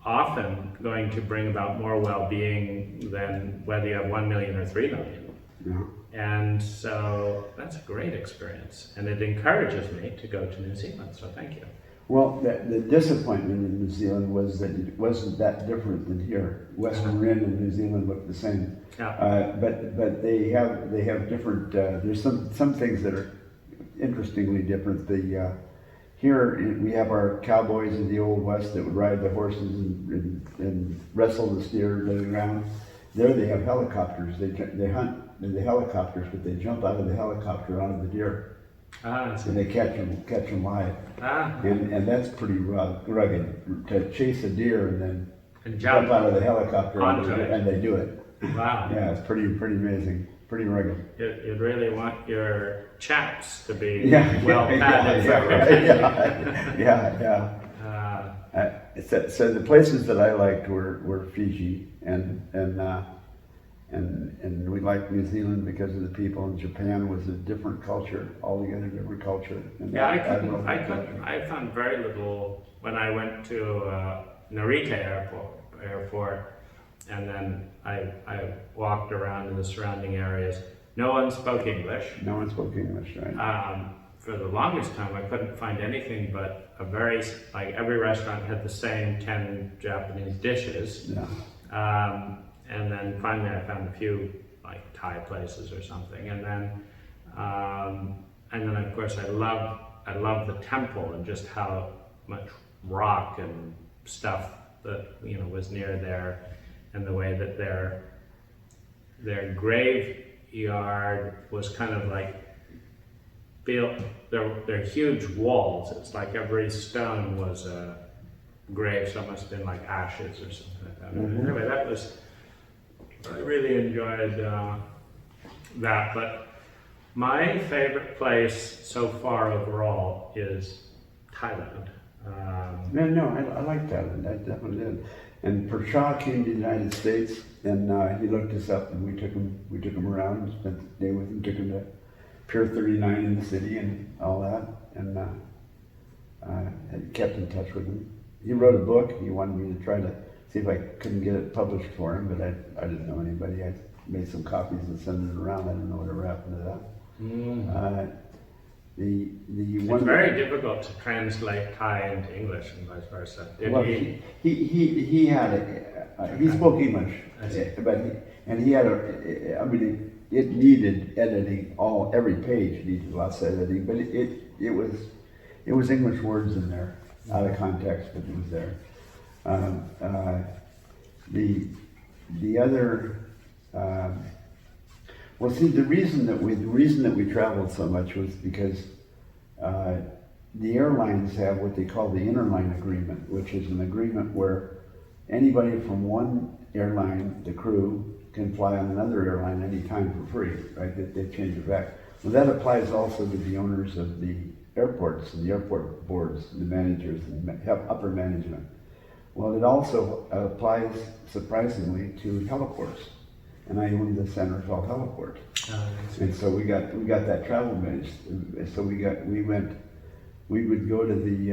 often going to bring about more well-being than whether you have 1 million or 3 million. Yeah. And so that's a great experience, and it encourages me to go to New Zealand, so thank you. Well, the disappointment in New Zealand was that it wasn't that different than here. Western Rim and New Zealand look the same. Yeah. But they have different, there's some things that are interestingly different. Here we have our cowboys of the Old West that would ride the horses and wrestle the steer to the ground. There they have helicopters. They hunt in the helicopters, but they jump out of the helicopter onto the deer, I see. and they catch them live. And that's pretty rugged to chase a deer and then And jump out of the helicopter onto it. and they do it. Wow. Yeah, it's pretty amazing, pretty rugged. You'd really want your chaps to be Yeah, well padded. yeah. So the places that I liked were Fiji and we liked New Zealand because of the people. And Japan was a different culture, altogether different culture. And Yeah, love that culture. I found very little when I went to Narita airport, and then I walked around in the surrounding areas. No one spoke English. No one spoke English, right? For the longest time, I couldn't find anything but every restaurant had the same 10 Japanese dishes. Yeah. And then finally I found a few like Thai places or something. And then of course I love the temple and just how much rock and stuff that was near there, and the way that their graveyard was kind of like built. They're huge walls. It's like every stone was a grave, so it must have been like ashes or something like that. Mm-hmm. Anyway, I really enjoyed that. But my favorite place so far overall is Thailand. I like that. I definitely did. And Pershaw came to the United States, and he looked us up, and we took him around, and spent the day with him. Took him to Pier 39 in the city and all that, and had kept in touch with him. He wrote a book. He wanted me to try to see if I couldn't get it published for him, but I didn't know anybody. I made some copies and sent it around. I don't know whatever happened to that. It's very difficult to translate Thai into English and vice versa. He had he spoke English, but he had it needed editing. Every page needed lots of editing, but it was English words in there, out of context, but it was there. The other. Well, see, the reason that we traveled so much was because the airlines have what they call the interline agreement, which is an agreement where anybody from one airline, the crew, can fly on another airline anytime for free, right? They change it back. Well, that applies also to the owners of the airports and the airport boards, and the managers and upper management. Well, it also applies, surprisingly, to heliports. And I owned the San Rafael heliport, and so we got that travel managed. So we would go to the,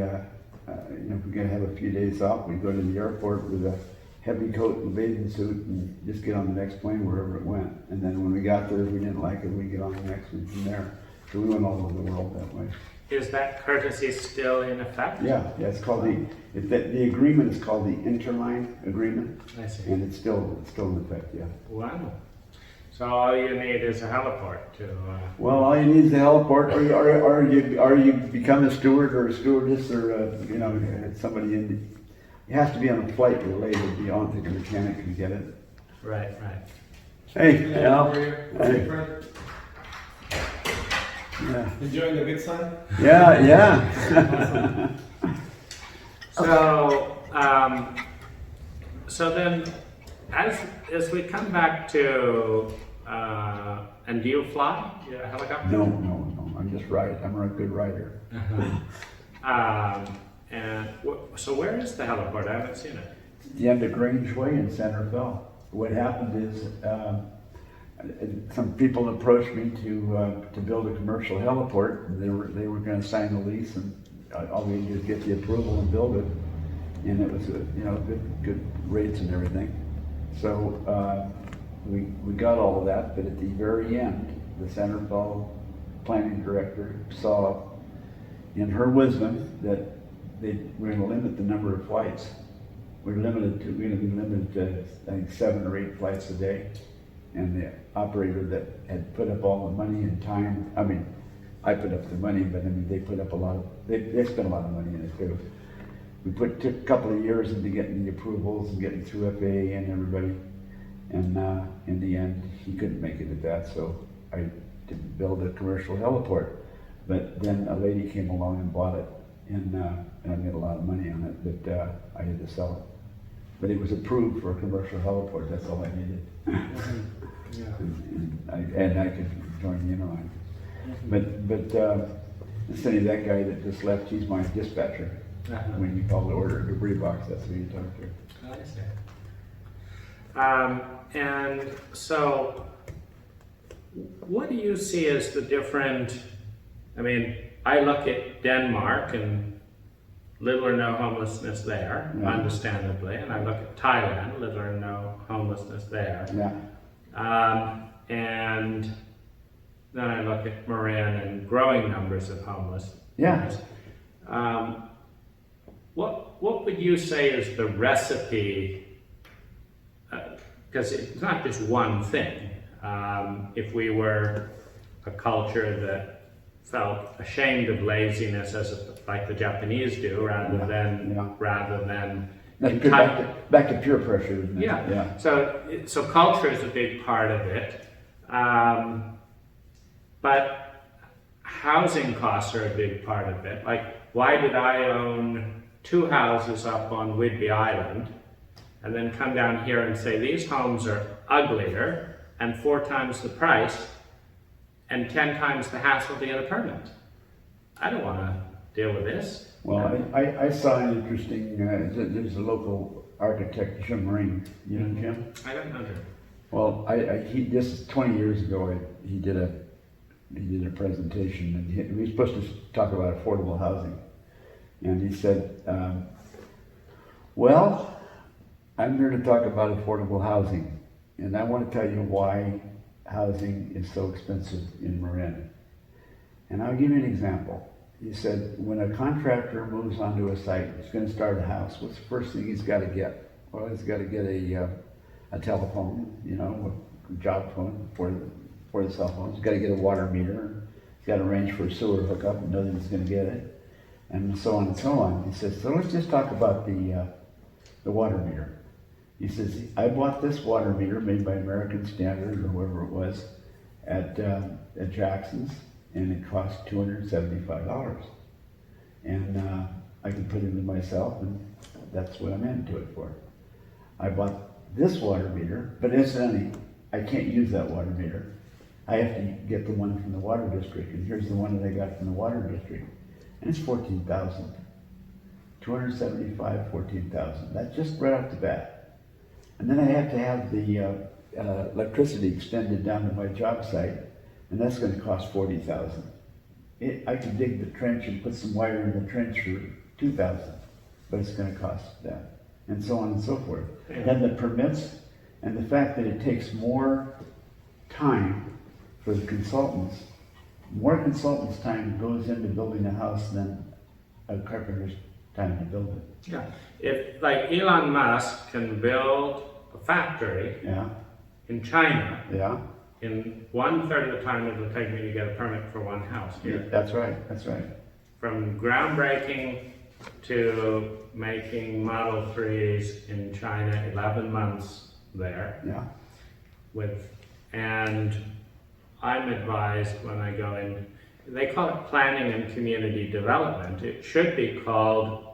if we're gonna have a few days off, we'd go to the airport with a heavy coat and a bathing suit and just get on the next plane wherever it went. And then when we got there, if we didn't like it, we'd get on the next one from there. So we went all over the world that way. Is that courtesy still in effect? Yeah, it's called the agreement is called the Interline Agreement. I see. And it's still in effect, yeah. Wow. So all you need is a heliport to. Well, all you need is a heliport, or you become a steward or a stewardess, or somebody in. It has to be on a flight related. I don't think a mechanic can get it. Right. Hey, Al. Hey. Yeah. Enjoying the good sun? Yeah. So then, as we come back to, and do you fly? You have a helicopter? No. I'm just right. I'm a good rider. So where is the heliport? I haven't seen it. The end of Grange Way in San Rafael. What happened is some people approached me to build a commercial heliport. They were going to sign the lease, and all we did was get the approval and build it. And it was good rates and everything. So we got all of that, but at the very end, the San Rafael planning director saw, in her wisdom, that we're going to limit the number of flights. We're going to be limited to, I think, 7 or 8 flights a day. And the operator that had put up all the money and time, I put up the money, but I mean, they put up a lot of, they spent a lot of money in it too. We took a couple of years into getting the approvals and getting through FAA and everybody. And in the end, he couldn't make it at that, so I didn't build a commercial heliport. But then a lady came along and bought it, and I made a lot of money on it, but I had to sell it. But it was approved for a commercial heliport, that's all I needed. Yeah. And I could join in on it. But instead of that guy that just left, he's my dispatcher. When you call the order debris box, that's who you talk to. I see. And so, what do you see as the different, I mean, I look at Denmark and little or no homelessness there, Yeah. understandably, and I look at Thailand, little or no homelessness there. Yeah. And then I look at Marin and growing numbers of homeless. Yeah. What would you say is the recipe? Because it's not just one thing. If we were a culture that felt ashamed of laziness, like the Japanese do, rather than That's back to peer pressure, isn't it? yeah. So culture is a big part of it, but housing costs are a big part of it. Like, why did I own 2 houses up on Whidbey Island and then come down here and say these homes are uglier and 4 times the price and 10 times the hassle to get a permit? I don't want to deal with this. Well, I saw an interesting, there's a local architect, Jim Ring. You know Jim? I don't know him. Well, this 20 years ago, he did a presentation, and he was supposed to talk about affordable housing. And he said, well, I'm here to talk about affordable housing, and I want to tell you why housing is so expensive in Marin. And I'll give you an example. He said, when a contractor moves onto a site, he's going to start a house, what's the first thing he's got to get? Well, he's got to get a telephone, a job phone for the cell phone. He's got to get a water meter. He's got to arrange for a sewer hookup and know that he's going to get it. And so on and so on. He says, so let's just talk about the water meter. He says, I bought this water meter made by American Standard or whoever it was at Jackson's, and it cost $275. And I can put it into myself, and that's what I'm into it for. I bought this water meter, but incidentally, I can't use that water meter. I have to get the one from the water district, and here's the one that I got from the water district. And it's $14,000. 275, 14,000. That's just right off the bat. And then I have to have the electricity extended down to my job site, and that's going to cost $40,000. I can dig the trench and put some wire in the trench for $2,000, but it's going to cost that, and so on and so forth. Yeah. And the permits, and the fact that it takes more time for the consultants. More consultants' time goes into building a house than a carpenter's time to build it. Yeah. If, like, Elon Musk can build a factory Yeah, in China yeah, in 1/3 of the time it will take me to get a permit for one house here. that's right, that's right. From groundbreaking to making Model 3s in China, 11 months there. Yeah, And I'm advised when I go in, they call it planning and community development. It should be called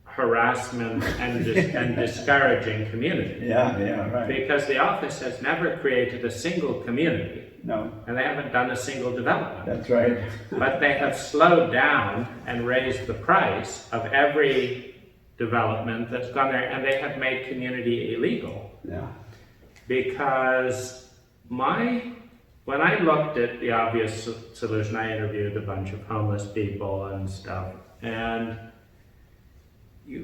harassment and discouraging community. yeah, right. Because the office has never created a single community, No, and they haven't done a single development. that's right. But they have slowed down and raised the price of every development that's gone there, and they have made community illegal. Yeah, Because when I looked at the obvious solution, I interviewed a bunch of homeless people and stuff, and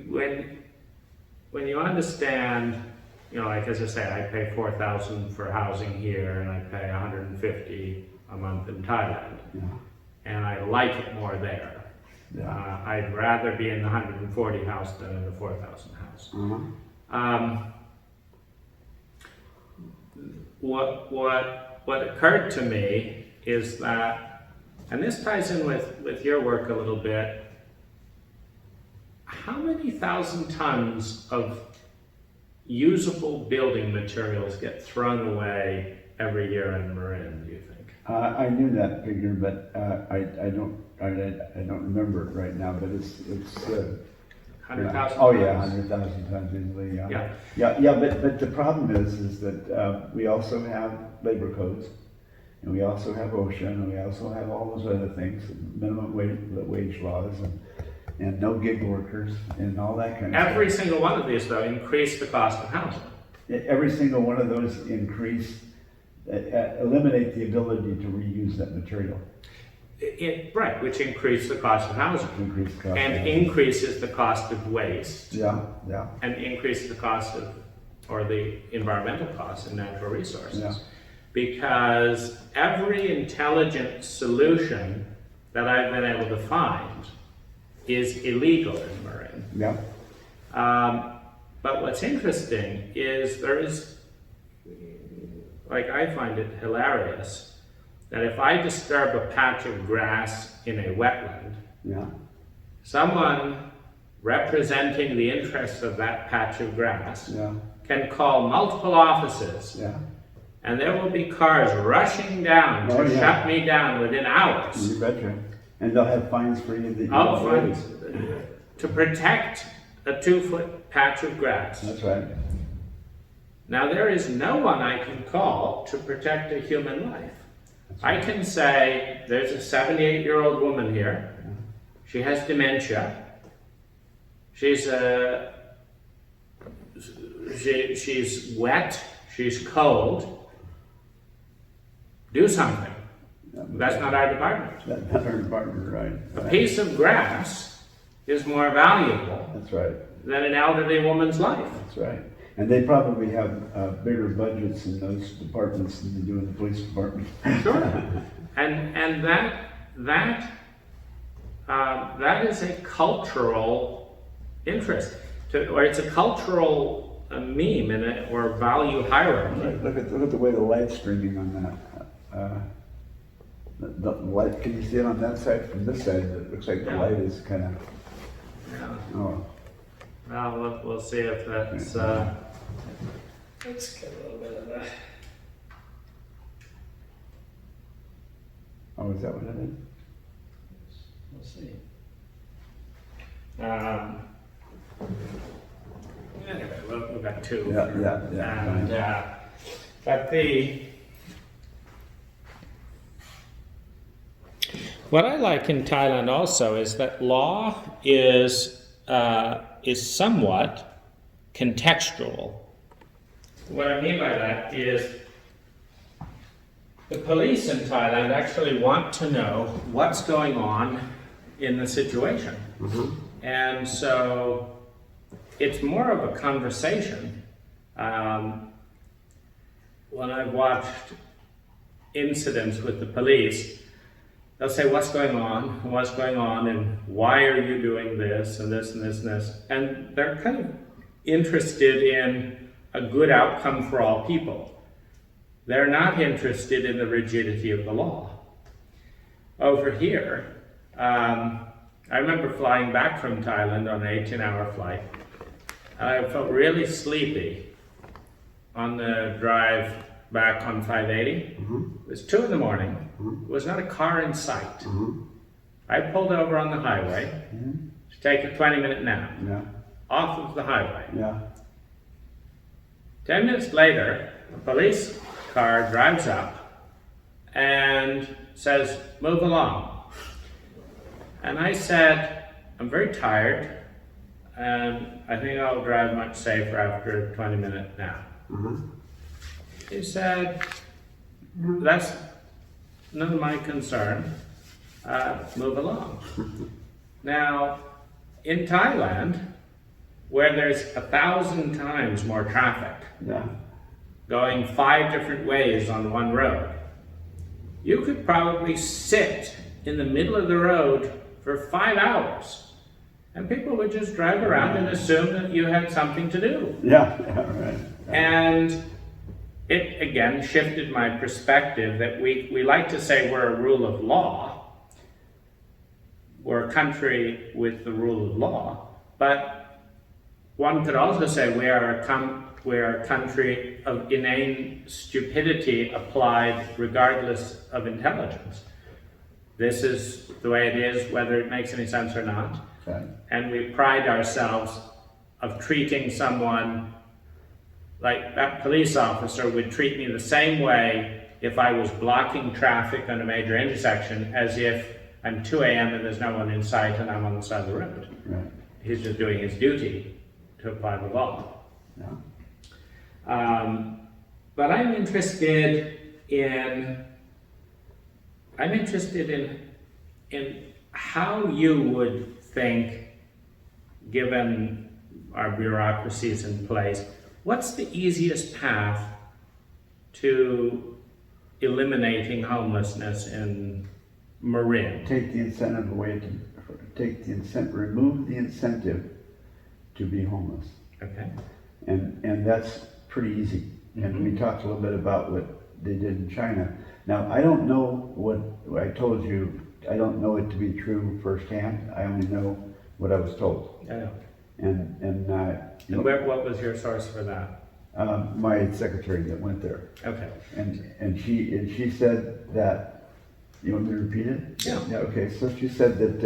when you understand, like as I say, I pay $4,000 for housing here, and I pay $150 a month in Thailand, yeah, and I like it more there. yeah. I'd rather be in the 140 house than in the 4,000 house. Uh-huh. What occurred to me is that and this ties in with your work a little bit. How many thousand tons of usable building materials get thrown away every year in Marin, do you think? I knew that figure, but I don't remember it right now, but it's 100,000 oh yeah, tons? 100,000 tons easily, Yeah. Yeah, but the problem is that we also have labor codes, and we also have OSHA, and we also have all those other things, minimum wage laws, and no gig workers, and all that kind of stuff. Every single one of these, though, increase the cost of housing. Every single one of those eliminate the ability to reuse that material. Right, which increase the cost of housing. Increase the cost. And increases the cost of waste. Yeah. And increases the cost of, or the environmental costs of natural resources. Yeah. Because every intelligent solution that I've been able to find is illegal in Marin. Yeah. But what's interesting is I find it hilarious that if I disturb a patch of grass in a wetland, Yeah. someone representing the interests of that patch of grass Yeah. can call multiple offices, Yeah. and there will be cars rushing down to Oh, yeah. shut me down within hours. You betcha. And they'll have fines for you that you I'll don't find raise. to protect a 2-foot patch of grass. That's right. Now there is no one I can call to protect a human life. I can say, there's a 78-year-old woman here. She has dementia. She's wet. She's cold. Do something. That's not our department. That's not our department, right? A piece of grass is more valuable That's right. than an elderly woman's life. That's right. And they probably have bigger budgets in those departments than they do in the police department. Sure. And that is a cultural interest, or it's a cultural meme or value hierarchy. Look at the way the light's streaming on that. The light, can you see it on that side? From this side, it looks like the Yeah. light is kind of. Yeah. Oh. Well, we'll see if that's. Let's get a little bit of that. Oh, is that what it is? We'll see. Anyway, we've got two. Yeah. And, but what I like in Thailand also is that law is somewhat contextual. What I mean by that is the police in Thailand actually want to know what's going on in the situation. Mm-hmm. And so it's more of a conversation. When I've watched incidents with the police, they'll say, what's going on, and why are you doing this, and this, and this, and this. And they're kind of interested in a good outcome for all people. They're not interested in the rigidity of the law. Over here, I remember flying back from Thailand on an 18-hour flight, and I felt really sleepy on the drive back on 580. Mm-hmm. It was 2 in the morning. Mm-hmm. There was not a car in sight. Mm-hmm. I pulled over on the highway Mm-hmm. to take a 20-minute nap Yeah. off of the highway. Yeah. 10 minutes later, a police car drives up and says, move along. And I said, I'm very tired, and I think I'll drive much safer after a 20-minute nap. Mm-hmm. He said, that's none of my concern. Move along. Now, in Thailand, where there's 1,000 times more traffic, Yeah. going 5 different ways on one road, you could probably sit in the middle of the road for 5 hours, and people would just drive around and assume that you had something to do. Yeah. Right. And it again shifted my perspective that we like to say we're a rule of law, we're a country with the rule of law, but one could also say we are a country of inane stupidity applied regardless of intelligence. This is the way it is, whether it makes any sense or not. Okay. And we pride ourselves of treating someone like that police officer would treat me the same way if I was blocking traffic on a major intersection as if I'm 2 a.m. and there's no one in sight and I'm on the side of the road. Right. He's just doing his duty to apply the law. Yeah. But I'm interested in how you would think, given our bureaucracies in place, what's the easiest path to eliminating homelessness in Marin? Take the incentive away remove the incentive to be homeless. Okay. And that's pretty easy. And we talked a little bit about what they did in China. Now, I don't know what I told you, I don't know it to be true firsthand. I only know what I was told. Yeah. And What was your source for that? my secretary that went there. Okay. And she said that, you want me to repeat it? Yeah. Yeah, okay, so she said that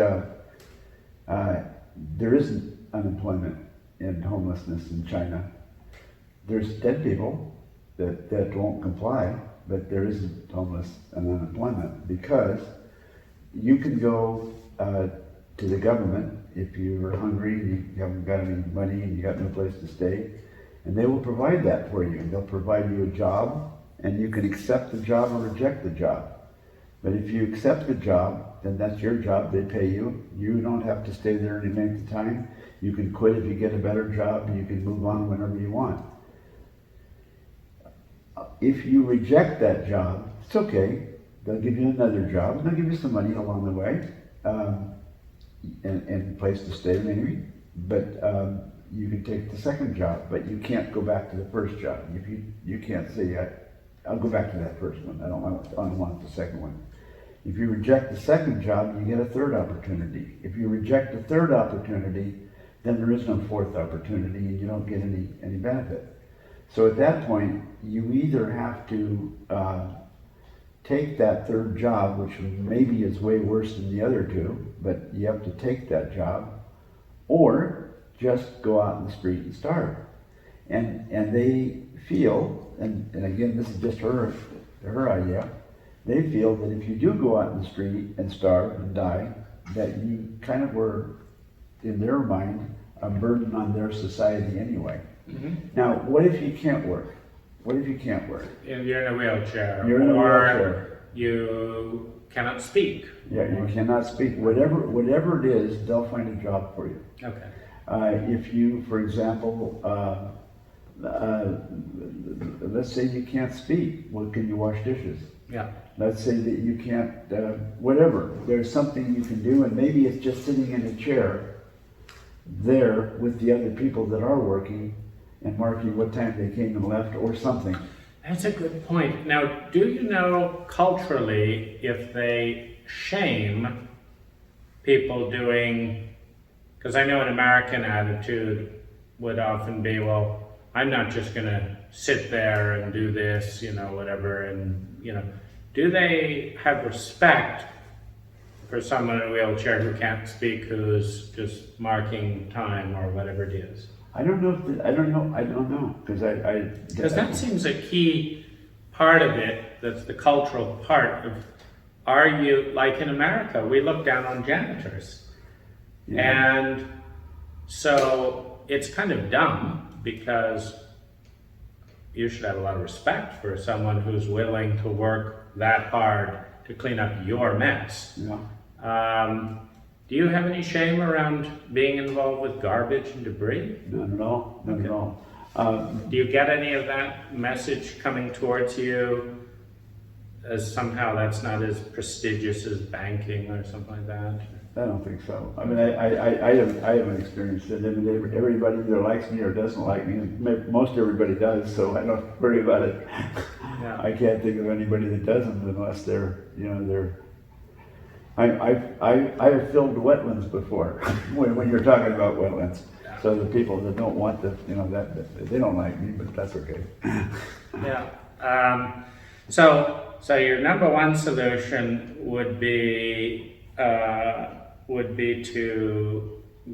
there isn't unemployment and homelessness in China. There's dead people that won't comply, but there isn't homeless and unemployment because you can go to the government if you're hungry and you haven't got any money and you got no place to stay, and they will provide that for you. They'll provide you a job, and you can accept the job or reject the job. But if you accept the job, then that's your job, they pay you. You don't have to stay there any length of time. You can quit if you get a better job, and you can move on whenever you want. If you reject that job, it's okay. They'll give you another job. They'll give you some money along the way, and a place to stay maybe. But you can take the second job, but you can't go back to the first job. If you can't say, I'll go back to that first one. I don't want the second one. If you reject the second job, you get a third opportunity. If you reject the third opportunity, then there is no fourth opportunity, and you don't get any benefit. So at that point, you either have to take that third job, which maybe is way worse than the other two, but you have to take that job, or just go out in the street and starve. And they feel, and again, this is just her idea, they feel that if you do go out in the street and starve and die, that you kind of were, in their mind, a burden on their society anyway. Mm-hmm. Now, what if you can't work? What if you can't work? And you're in a wheelchair. You're in a or wheelchair. You cannot speak. Yeah, you cannot speak. Whatever it is, they'll find a job for you. Okay. If you, for example, let's say you can't speak, well, can you wash dishes? Yeah. Let's say that you can't, whatever. There's something you can do, and maybe it's just sitting in a chair there with the other people that are working and marking what time they came and left or something. That's a good point. Now, do you know culturally if they shame people doing, because I know an American attitude would often be, well, I'm not just going to sit there and do this, whatever, and, do they have respect for someone in a wheelchair who can't speak, who's just marking time or whatever it is? I don't know, I don't know, Because that seems a key part of it, that's the cultural part of, are you, like in America, we look down on janitors. Yeah. And so it's kind of dumb, because you should have a lot of respect for someone who's willing to work that hard to clean up your mess. Yeah. Do you have any shame around being involved with garbage and debris? None at all, none at all. Do you get any of that message coming towards you as somehow that's not as prestigious as banking or something like that? I don't think so. I mean, I haven't experienced it. I mean, everybody either likes me or doesn't like me. Most everybody does, so I don't worry about it. Yeah. I can't think of anybody that doesn't unless they're I have filled wetlands before, when you're talking about wetlands. So the people that don't want the, you know, that, they don't like me, but that's okay. Yeah. So your number one solution would be to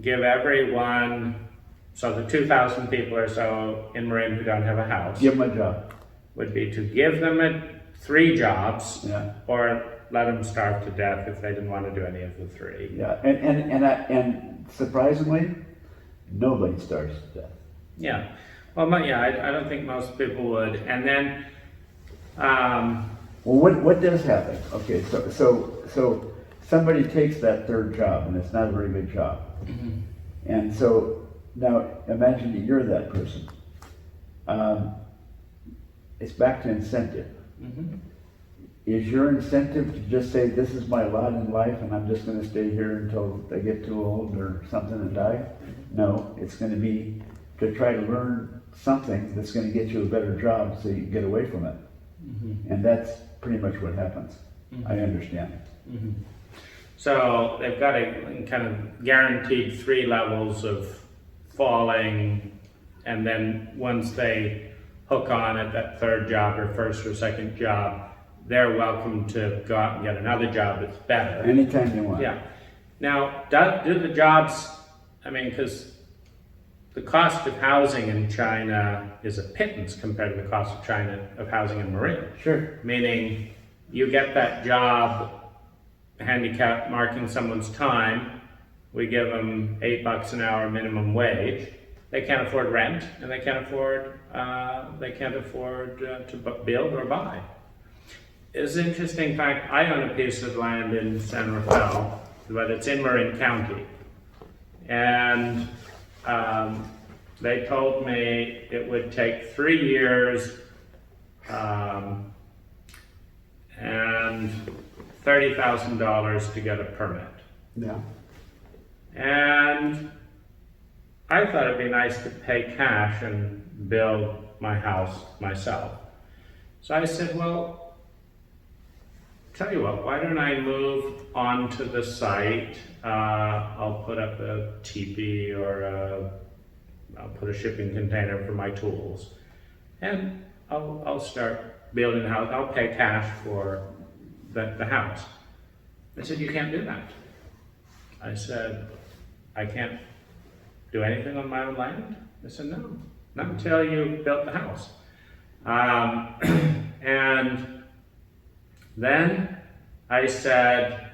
give everyone, so the 2,000 people or so in Marin who don't have a house, Give them a job. would be to give them 3 jobs, Yeah. or let them starve to death if they didn't want to do any of the 3. Yeah, and surprisingly, nobody starves to death. Yeah. Well, I don't think most people would. And then, Well, what does happen? Okay, so somebody takes that 3rd job, and it's not a very good job. And so now imagine that you're that person. It's back to incentive. Is your incentive to just say, this is my lot in life and I'm just going to stay here until I get too old or something and die? No, it's going to be to try to learn something that's going to get you a better job so you can get away from it. And that's pretty much what happens. I understand. so they've got a kind of guaranteed 3 levels of falling, and then once they hook on at that 3rd job or 1st or 2nd job, they're welcome to go out and get another job that's better. Anytime you want. Yeah. Now, do the jobs, I mean, because the cost of housing in China is a pittance compared to the cost of housing in Marin. Sure. Meaning, you get that job, handicap marking someone's time, we give them $8 an hour minimum wage. They can't afford rent, and they can't afford to build or buy. It's an interesting fact. I own a piece of land in San Rafael, but it's in Marin County, and they told me it would take 3 years and $30,000 to get a permit. Yeah. And I thought it'd be nice to pay cash and build my house myself. So I said, well, tell you what, why don't I move onto the site? I'll put up a teepee or I'll put a shipping container for my tools, and I'll start building the house. I'll pay cash for the house. They said, you can't do that. I said, I can't do anything on my own land? They said, no, not until you built the house. And then I said,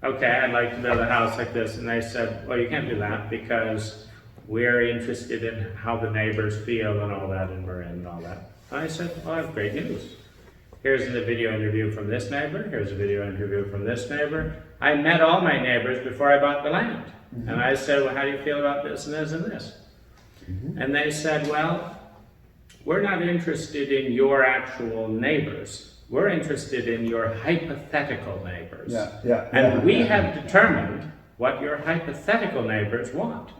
okay, I'd like to build a house like this. And they said, well, you can't do that because we're interested in how the neighbors feel and all that in Marin and all that. And I said, well, I have great news. Here's a video interview from this neighbor. Here's a video interview from this neighbor. I met all my neighbors before I bought the land. And I said, well, how do you feel about this and this and this? And they said, well, we're not interested in your actual neighbors. We're interested in your hypothetical neighbors. And we have determined what your hypothetical neighbors want.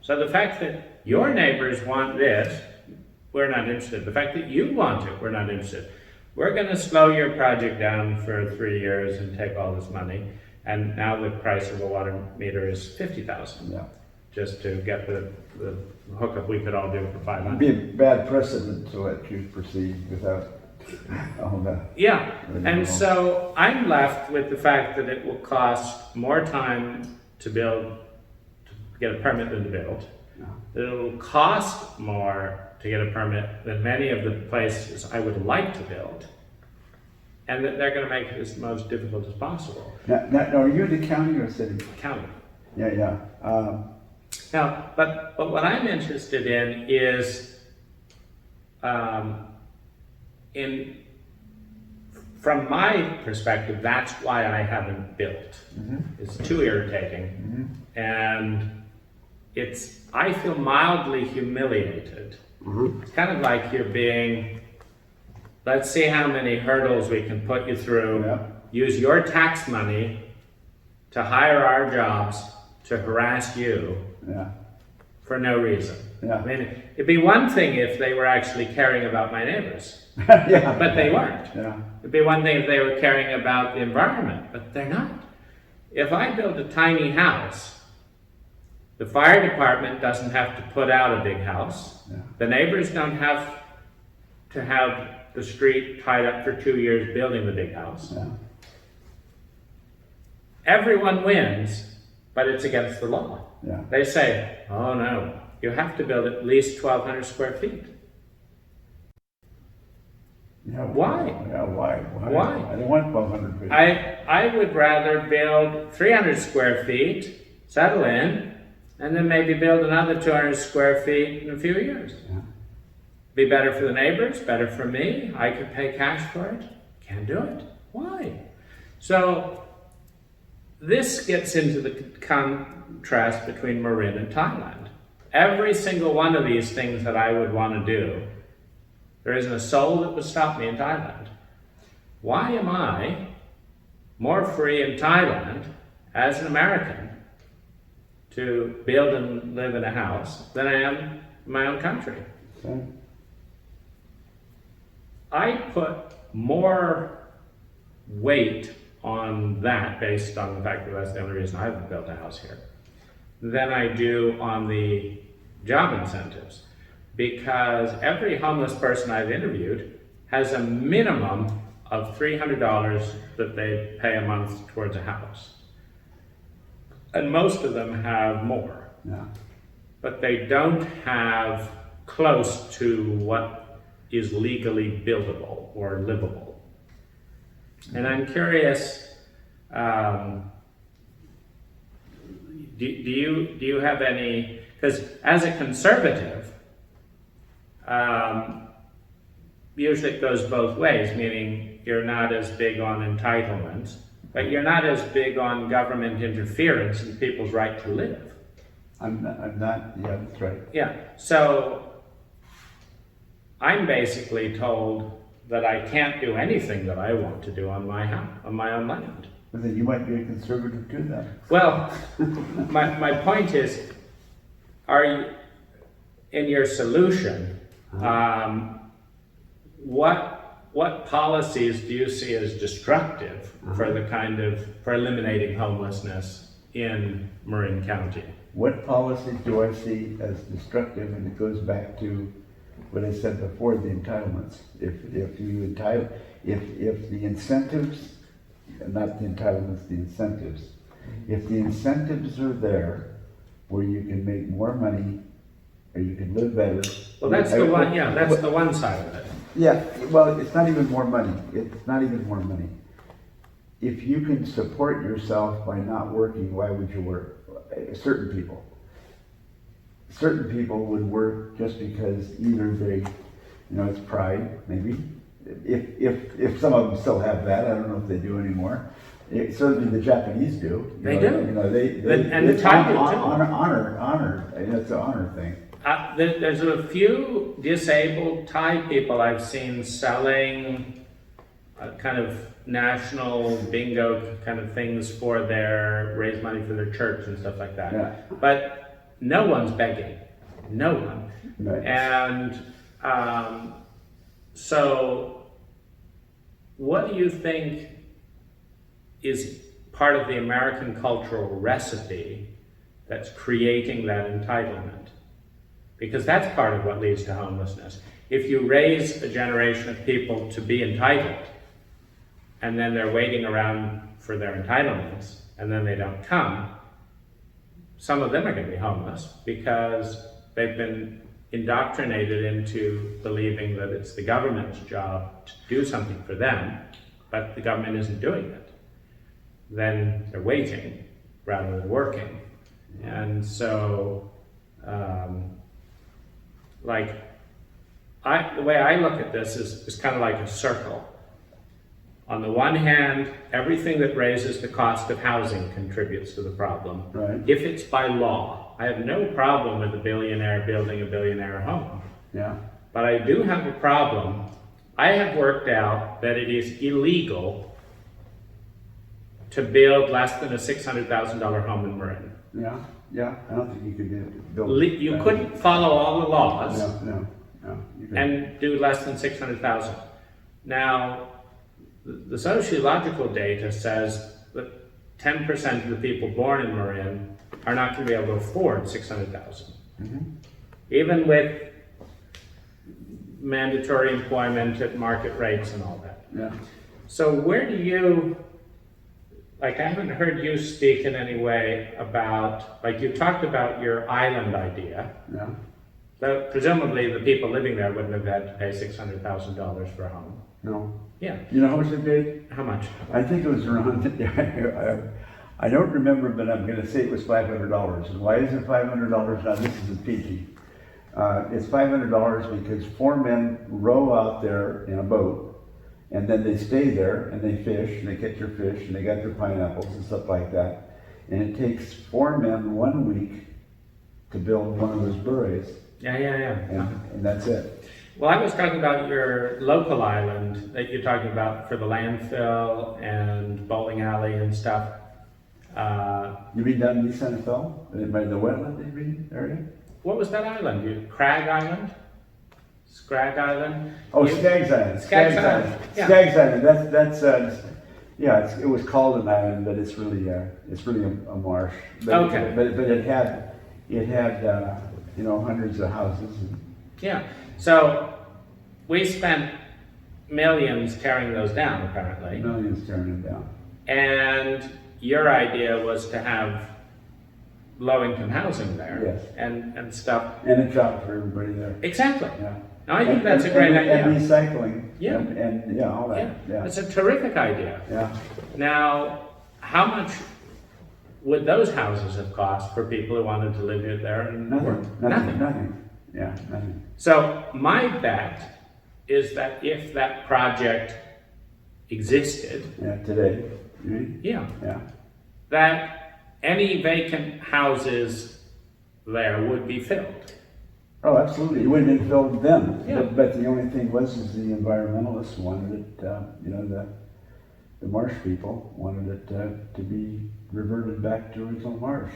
So the fact that your neighbors want this, we're not interested. The fact that you want it, we're not interested. We're going to slow your project down for 3 years and take all this money. And now the price of a water meter is $50,000. Just to get the hookup we could all do for $500. It'd be a bad precedent to let you proceed without all that. Yeah, and so I'm left with the fact that it will cost more time to get a permit than to build. That it will cost more to get a permit than many of the places I would like to build. And that they're going to make it as most difficult as possible. Now, are you in the county or city? County. Yeah. Now, but what I'm interested in is, from my perspective, that's why I haven't built. It's too irritating, and I feel mildly humiliated. It's kind of like you're being, let's see how many hurdles we can put you through. Use your tax money to hire our jobs to harass you for no reason. I mean, it'd be one thing if they were actually caring about my neighbors, but they weren't. It'd be one thing if they were caring about the environment, but they're not. if I build a tiny house, the fire department doesn't have to put out a big house. Yeah. The neighbors don't have to have the street tied up for 2 years building the big house. Yeah. Everyone wins, but it's against the law. Yeah. They say, oh no, you have to build at least 1,200 square feet. Yeah, Why? Yeah, why? Why? I don't want 1,200 feet. I would rather build 300 square feet, settle in, and then maybe build another 200 square feet in a few years. Yeah. Be better for the neighbors, better for me. I could pay cash for it. Can't do it. Why? So this gets into the contrast between Marin and Thailand. Every single one of these things that I would want to do, there isn't a soul that would stop me in Thailand. Why am I more free in Thailand as an American to build and live in a house than I am in my own country? Okay. I put more weight on that based on the fact that that's the only reason I haven't built a house here than I do on the job incentives. Because every homeless person I've interviewed has a minimum of $300 that they pay a month towards a house. And most of them have more. Yeah. But they don't have close to what is legally buildable or livable. And I'm curious, do you have any, because as a conservative, usually it goes both ways, meaning you're not as big on entitlements, but you're not as big on government interference in people's right to live. I'm not, yeah, that's right. Yeah, so I'm basically told that I can't do anything that I want to do on my house, on my own land. But then you might be a conservative too then. Well, my point is, are you, in your solution, what policies do you see as destructive for the kind of, for eliminating homelessness in Marin County? What policies do I see as destructive? And it goes back to what I said before, the entitlements. If the incentives, not the entitlements, the incentives. If the incentives are there where you can make more money or you can live better. Well, that's the one, yeah, that's the one side of it. Yeah, well, it's not even more money. It's not even more money. If you can support yourself by not working, why would you work? Certain people would work just because either they, it's pride, maybe. If some of them still have that, I don't know if they do anymore. Certainly the Japanese do. They do. And the Thai do too. Honor. It's an honor thing. There's a few disabled Thai people I've seen selling kind of national bingo kind of things for raise money for their church and stuff like that. Yeah. But no one's begging. No one. Right. And so what do you think is part of the American cultural recipe that's creating that entitlement? Because that's part of what leads to homelessness. If you raise a generation of people to be entitled, and then they're waiting around for their entitlements, and then they don't come, some of them are going to be homeless because they've been indoctrinated into believing that it's the government's job to do something for them, but the government isn't doing it. Then they're waiting rather than working. And so, the way I look at this is kind of like a circle. On the one hand, everything that raises the cost of housing contributes to the problem. Right. If it's by law, I have no problem with a billionaire building a billionaire home. Yeah. But I do have a problem. I have worked out that it is illegal to build less than a $600,000 home in Marin. Yeah. Yeah. I don't think you could build. You couldn't follow all the laws No. You couldn't. and do less than 600,000. Now, the sociological data says that 10% of the people born in Marin are not going to be able to afford 600,000. Even with mandatory employment at market rates and all that. Yeah. So where do you, like, I haven't heard you speak in any way about, like, you talked about your island idea. Yeah. So presumably the people living there wouldn't have had to pay $600,000 for a home. No. Yeah. You know how much they paid? How much? I think it was around, I don't remember, but I'm gonna say it was $500. And why is it $500? Now, this is a PG. It's $500 because 4 men row out there in a boat, and then they stay there, and they fish, and they catch their fish, and they got their pineapples and stuff like that. And it takes 4 men 1 week to build one of those buoys, Yeah. and that's it. Well, I was talking about your local island that you're talking about for the landfill and bowling alley and stuff. You mean down in East Santa Fe? By the wetland, you mean, area? What was that island? Crag Island? Scrag Island? Oh, You- Skaggs Island. Skaggs Island, yeah. Skaggs Island. It was called an island, but it's really a marsh. But, Okay. But it had hundreds of houses. Yeah. So we spent millions tearing those down, apparently. Millions tearing them down. And your idea was to have low-income housing there. Yes. And stuff. And a job for everybody there. Exactly. Yeah. No, I think that's a great idea. And recycling. Yeah. And all that. Yeah. It's a terrific idea. Yeah. Now, how much would those houses have cost for people who wanted to live there and work? Nothing. Yeah, nothing. So my bet is that if that project existed, Yeah, today. You mean? yeah, Yeah. that any vacant houses there would be filled. Oh, absolutely. It wouldn't have filled them. Yeah. But the only thing is the environmentalists wanted it, the marsh people wanted it to be reverted back to original marsh.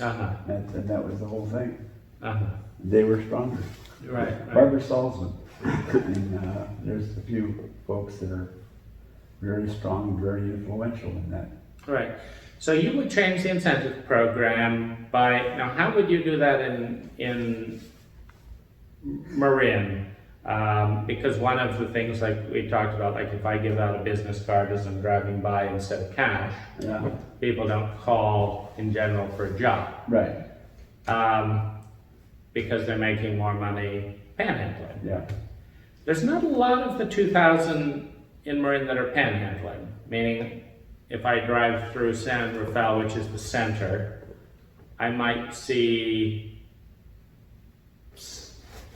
Uh-huh. And that was the whole thing. Uh-huh. They were stronger. Right. Barbara Salzman. And there's a few folks that are very strong and very influential in that. Right. So you would change the incentive program by, now how would you do that in Marin? Because one of the things like we talked about, like if I give out a business card as I'm driving by instead of cash, Yeah. people don't call in general for a job. Right. Because they're making more money panhandling. Yeah. There's not a lot of the 2,000 in Marin that are panhandling, meaning if I drive through San Rafael, which is the center, I might see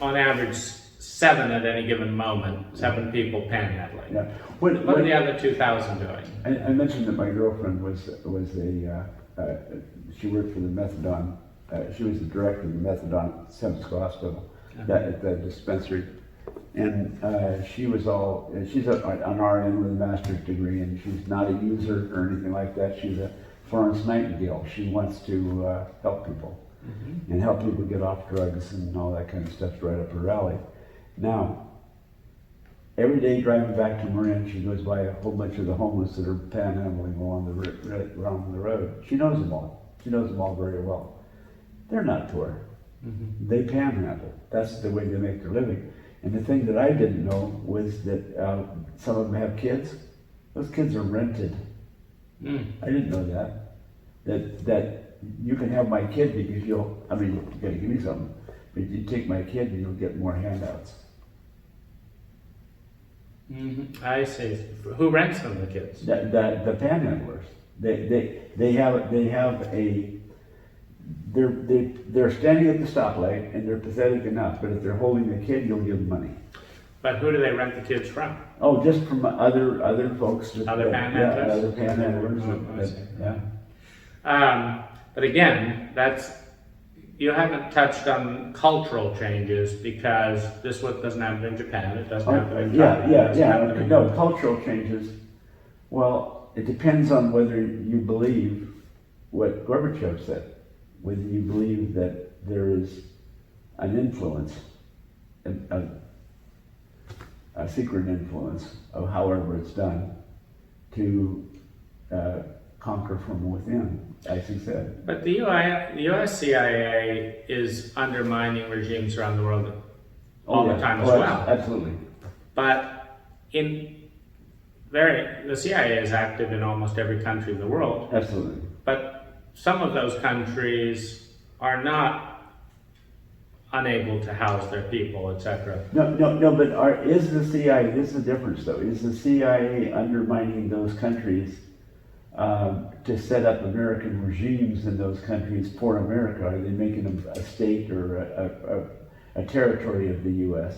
on average 7 at any given moment, 7 people panhandling. Yeah. What are the other 2,000 doing? I mentioned that my girlfriend she worked for the methadone. She was the director of the methadone Central Hospital, at the dispensary. And she's an RN with a master's degree, and she's not a user or anything like that. She's a Florence Nightingale. She wants to help people and help people get off drugs and all that kind of stuff's right up her alley. Now, every day driving back to Marin, she goes by a whole bunch of the homeless that are panhandling along the road. She knows them all. She knows them all very well. They're not poor. They panhandle. That's the way they make their living. And the thing that I didn't know was that some of them have kids. Those kids are rented. I didn't know that. That you can have my kid because you gotta give me something, but you take my kid and you'll get more handouts. I see. Who rents them, the kids? The panhandlers. They're standing at the stoplight and they're pathetic enough, but if they're holding a kid, you'll give them money. But who do they rent the kids from? Oh, just from other folks. Other panhandlers? Yeah, other panhandlers. Oh, I see. Yeah. But again, you haven't touched on cultural changes because this doesn't happen in Japan, it doesn't happen in China. it doesn't happen in- No, cultural changes. Well, it depends on whether you believe what Gorbachev said. Whether you believe that there is an influence, a secret influence of however it's done, to conquer from within, as he said. But the US CIA is undermining regimes around the world all the time as well. Absolutely. But the CIA is active in almost every country in the world. Absolutely. But some of those countries are not unable to house their people, etc. No, but is the CIA, this is the difference though, is the CIA undermining those countries to set up American regimes in those countries for America? Are they making them a state or a territory of the US?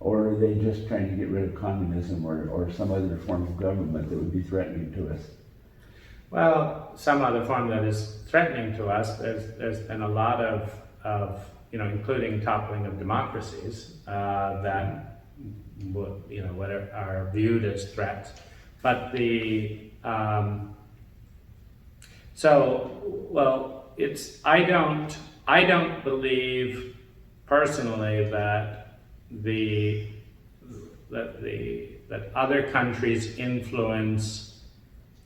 Or are they just trying to get rid of communism or some other form of government that would be threatening to us? Well, some other form that is threatening to us, there's been a lot of including toppling of democracies that are viewed as threats. But I don't believe personally that other countries' influence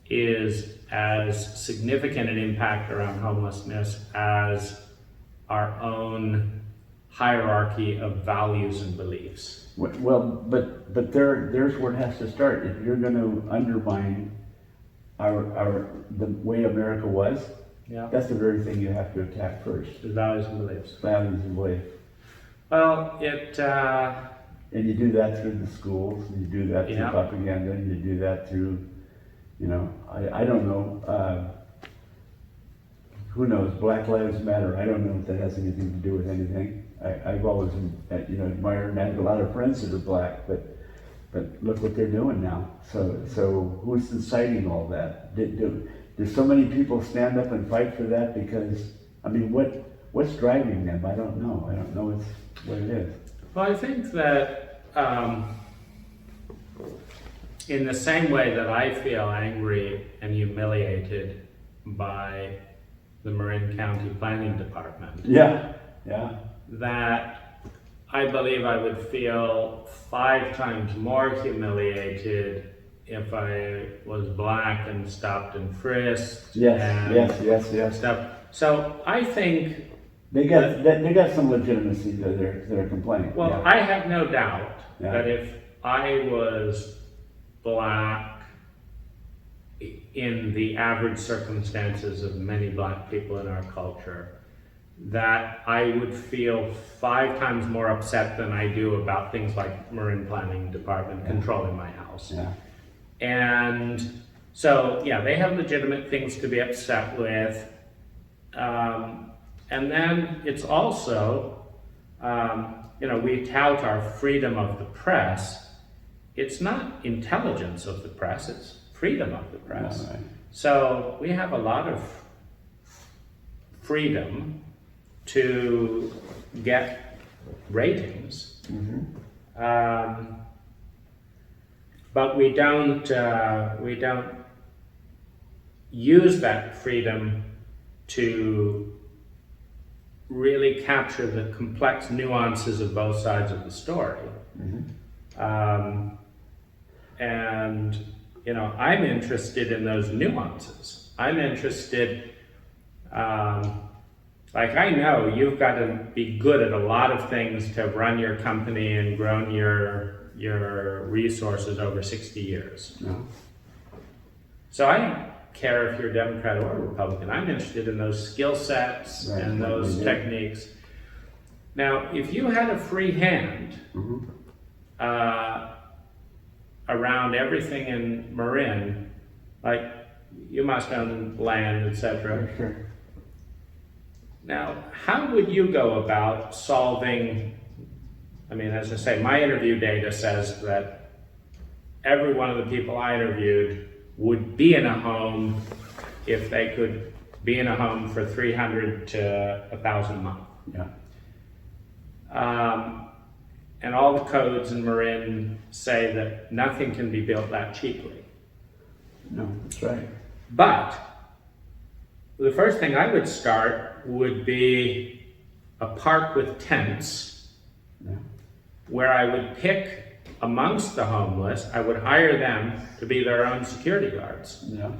is as significant an impact around homelessness as our own hierarchy of values and beliefs. Well, but there's where it has to start. If you're going to undermine the way America was, that's the very thing you have to attack first. The values and beliefs. Values and beliefs. Well, and you do that through the schools, and you do that through propaganda, and you do that through, I don't know, who knows, Black Lives Matter, I don't know if that has anything to do with anything. I've always, admired and I have a lot of friends that are black, but look what they're doing now. So who's inciting all that? Do so many people stand up and fight for that? Because, what's driving them? I don't know. I don't know what it is. Well, I think that in the same way that I feel angry and humiliated by the Marin County Planning Department, that I believe I would feel 5 times more humiliated if I was black and stopped and frisked. Yes. Stuff. So I think they got some legitimacy to their complaint. Well, I have no doubt that if I was black in the average circumstances of many black people in our culture, that I would feel 5 times more upset than I do about things like Marin Planning Department controlling my house. And so, they have legitimate things to be upset with. And then it's also, we tout our freedom of the press. It's not intelligence of the press, it's freedom of the press. Right. So we have a lot of freedom to get ratings. But we don't use that freedom to really capture the complex nuances of both sides of the story. And I'm interested in those nuances. I'm interested, I know you've got to be good at a lot of things to run your company and grown your resources over 60 years. So I don't care if you're Democrat or Republican. I'm interested in those skill sets and those techniques. Now, if you had a free hand around everything in Marin, you must own land, etc. Sure. Now, how would you go about solving, as I say, my interview data says that every one of the people I interviewed would be in a home if they could be in a home for $300 to $1,000 a month. And all the codes in Marin say that nothing can be built that cheaply. No, that's right. But the first thing I would start would be a park with tents where I would pick amongst the homeless, I would hire them to be their own security guards. Yeah.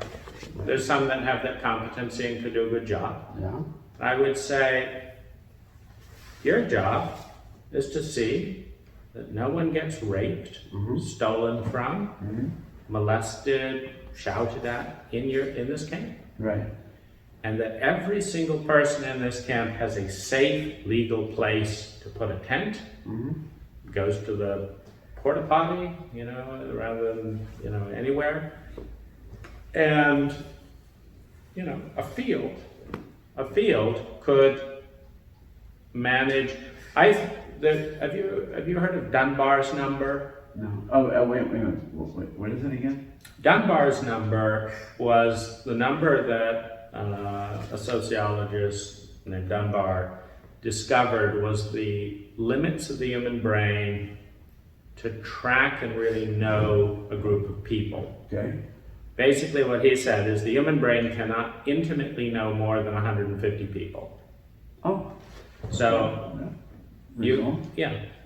There's some that have that competency and could do a good job. Yeah. I would say, your job is to see that no one gets raped, stolen from, molested, shouted at in this camp. Right. And that every single person in this camp has a safe, legal place to put a tent, goes to the porta potty, rather than, anywhere. And, a field could manage, have you heard of Dunbar's number? No. Oh, wait a minute. What is it again? Dunbar's number was the number that a sociologist named Dunbar discovered was the limits of the human brain to track and really know a group of people. Okay. Basically what he said is the human brain cannot intimately know more than 150 people. Oh. So, Reasonable.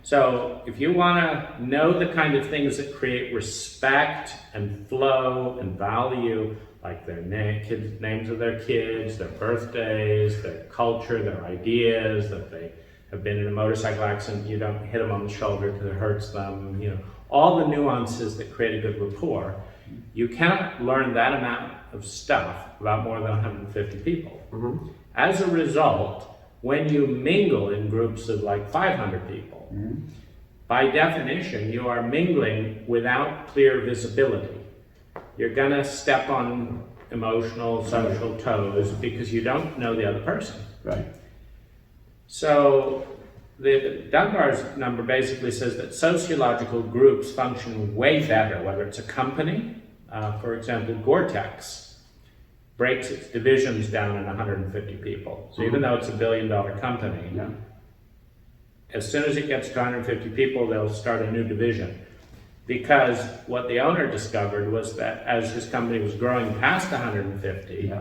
So if you want to know the kind of things that create respect and flow and value, like their names of their kids, their birthdays, their culture, their ideas, that they have been in a motorcycle accident, you don't hit them on the shoulder because it hurts them, all the nuances that create a good rapport, you cannot learn that amount of stuff about more than 150 people. As a result, when you mingle in groups of like 500 people, by definition, you are mingling without clear visibility. You're gonna step on emotional, social toes because you don't know the other person. Right. So the Dunbar's number basically says that sociological groups function way better, whether it's a company, for example, Gore-Tex breaks its divisions down in 150 people. So even though it's $1 billion company, as soon as it gets to 150 people, they'll start a new division. Because what the owner discovered was that as his company was growing past 150,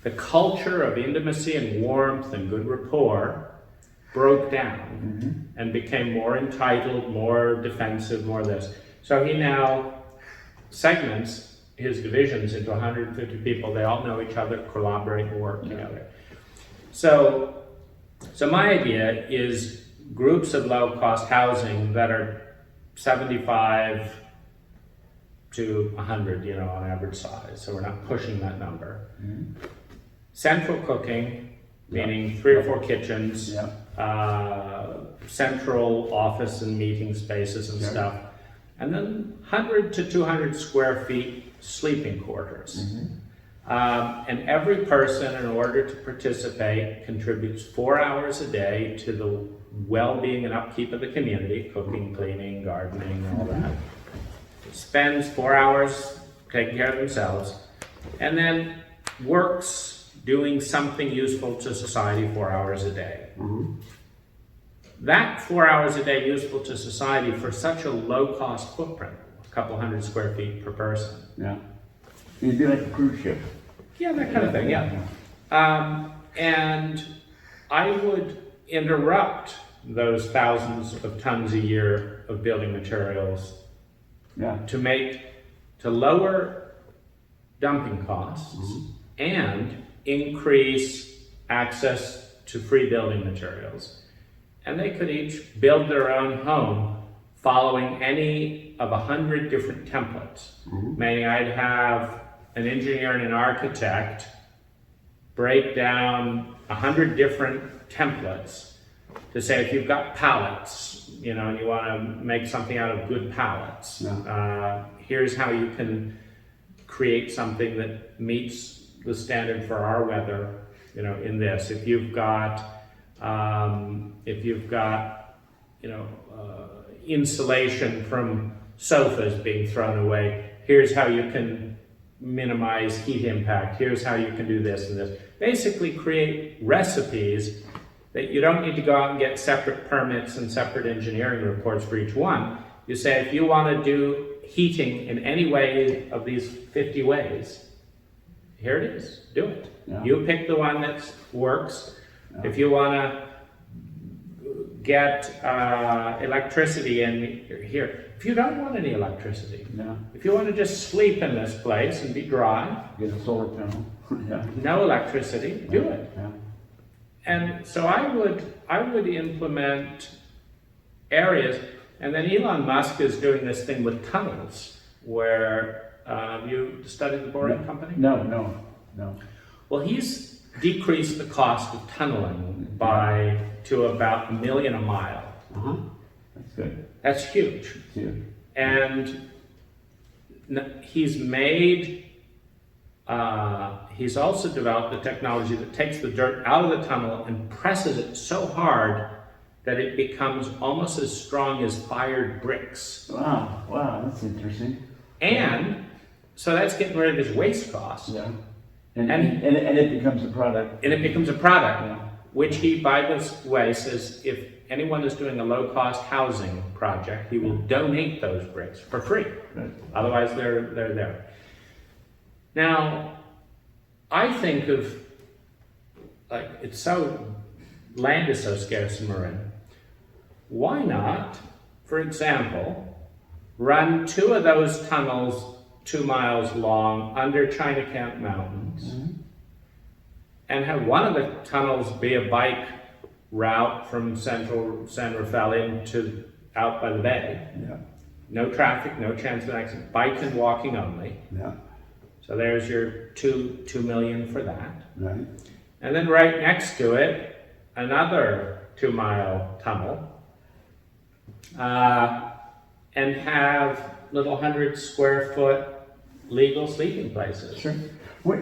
the culture of intimacy and warmth and good rapport broke down and became more entitled, more defensive, more this. So he now segments his divisions into 150 people. They all know each other, collaborate, and work together. So my idea is groups of low-cost housing that are 75 to 100, on average size. So we're not pushing that number. Central cooking, meaning 3 or 4 kitchens, central office and meeting spaces and stuff. And then 100 to 200 square feet sleeping quarters. And every person, in order to participate, contributes 4 hours a day to the well-being and upkeep of the community, cooking, cleaning, gardening, all that. Spends 4 hours taking care of themselves, and then works doing something useful to society 4 hours a day. That 4 hours a day useful to society for such a low-cost footprint, a couple hundred square feet per person. You do like a cruise ship. Yeah, that kind of thing, and I would interrupt those thousands of tons a year of building materials to lower dumping costs and increase access to free building materials. And they could each build their own home following any of 100 different templates. Meaning I'd have an engineer and an architect break down 100 different templates to say, if you've got pallets, and you want to make something out of good pallets, here's how you can create something that meets the standard for our weather, in this. If you've got insulation from sofas being thrown away, here's how you can minimize heat impact. Here's how you can do this and this. Basically create recipes that you don't need to go out and get separate permits and separate engineering reports for each one. You say, if you want to do heating in any way of these 50 ways, here it is, do it. You pick the one that works. If you want to get electricity in here. If you don't want any electricity, Yeah. if you want to just sleep in this place and be dry, Get a solar panel. Yeah. no electricity, do it. Yeah. And so I would implement areas, and then Elon Musk is doing this thing with tunnels, where you studied the Boring Company? No. Well, he's decreased the cost of tunneling to about $1 million a mile. Uh-huh. That's good. That's huge. See you. And he's he's also developed a technology that takes the dirt out of the tunnel and presses it so hard that it becomes almost as strong as fired bricks. Wow, that's interesting. And so that's getting rid of his waste costs. Yeah. And it becomes a product. And it becomes a product, Yeah. which he, by this way, says if anyone is doing a low-cost housing project, he will donate those bricks for free. Good. Otherwise, they're there. Now, I think of, like, land is so scarce in Marin. Why not, for example, run 2 of those tunnels 2 miles long under China Camp Mountains, and have one of the tunnels be a bike route from central San Rafael to out by the bay. Yeah. No traffic, no chance of an accident, bike and walking only. Yeah. So there's your 2 million for that. Right. And then right next to it, another 2-mile tunnel, and have little 100-square-foot legal sleeping places. Sure.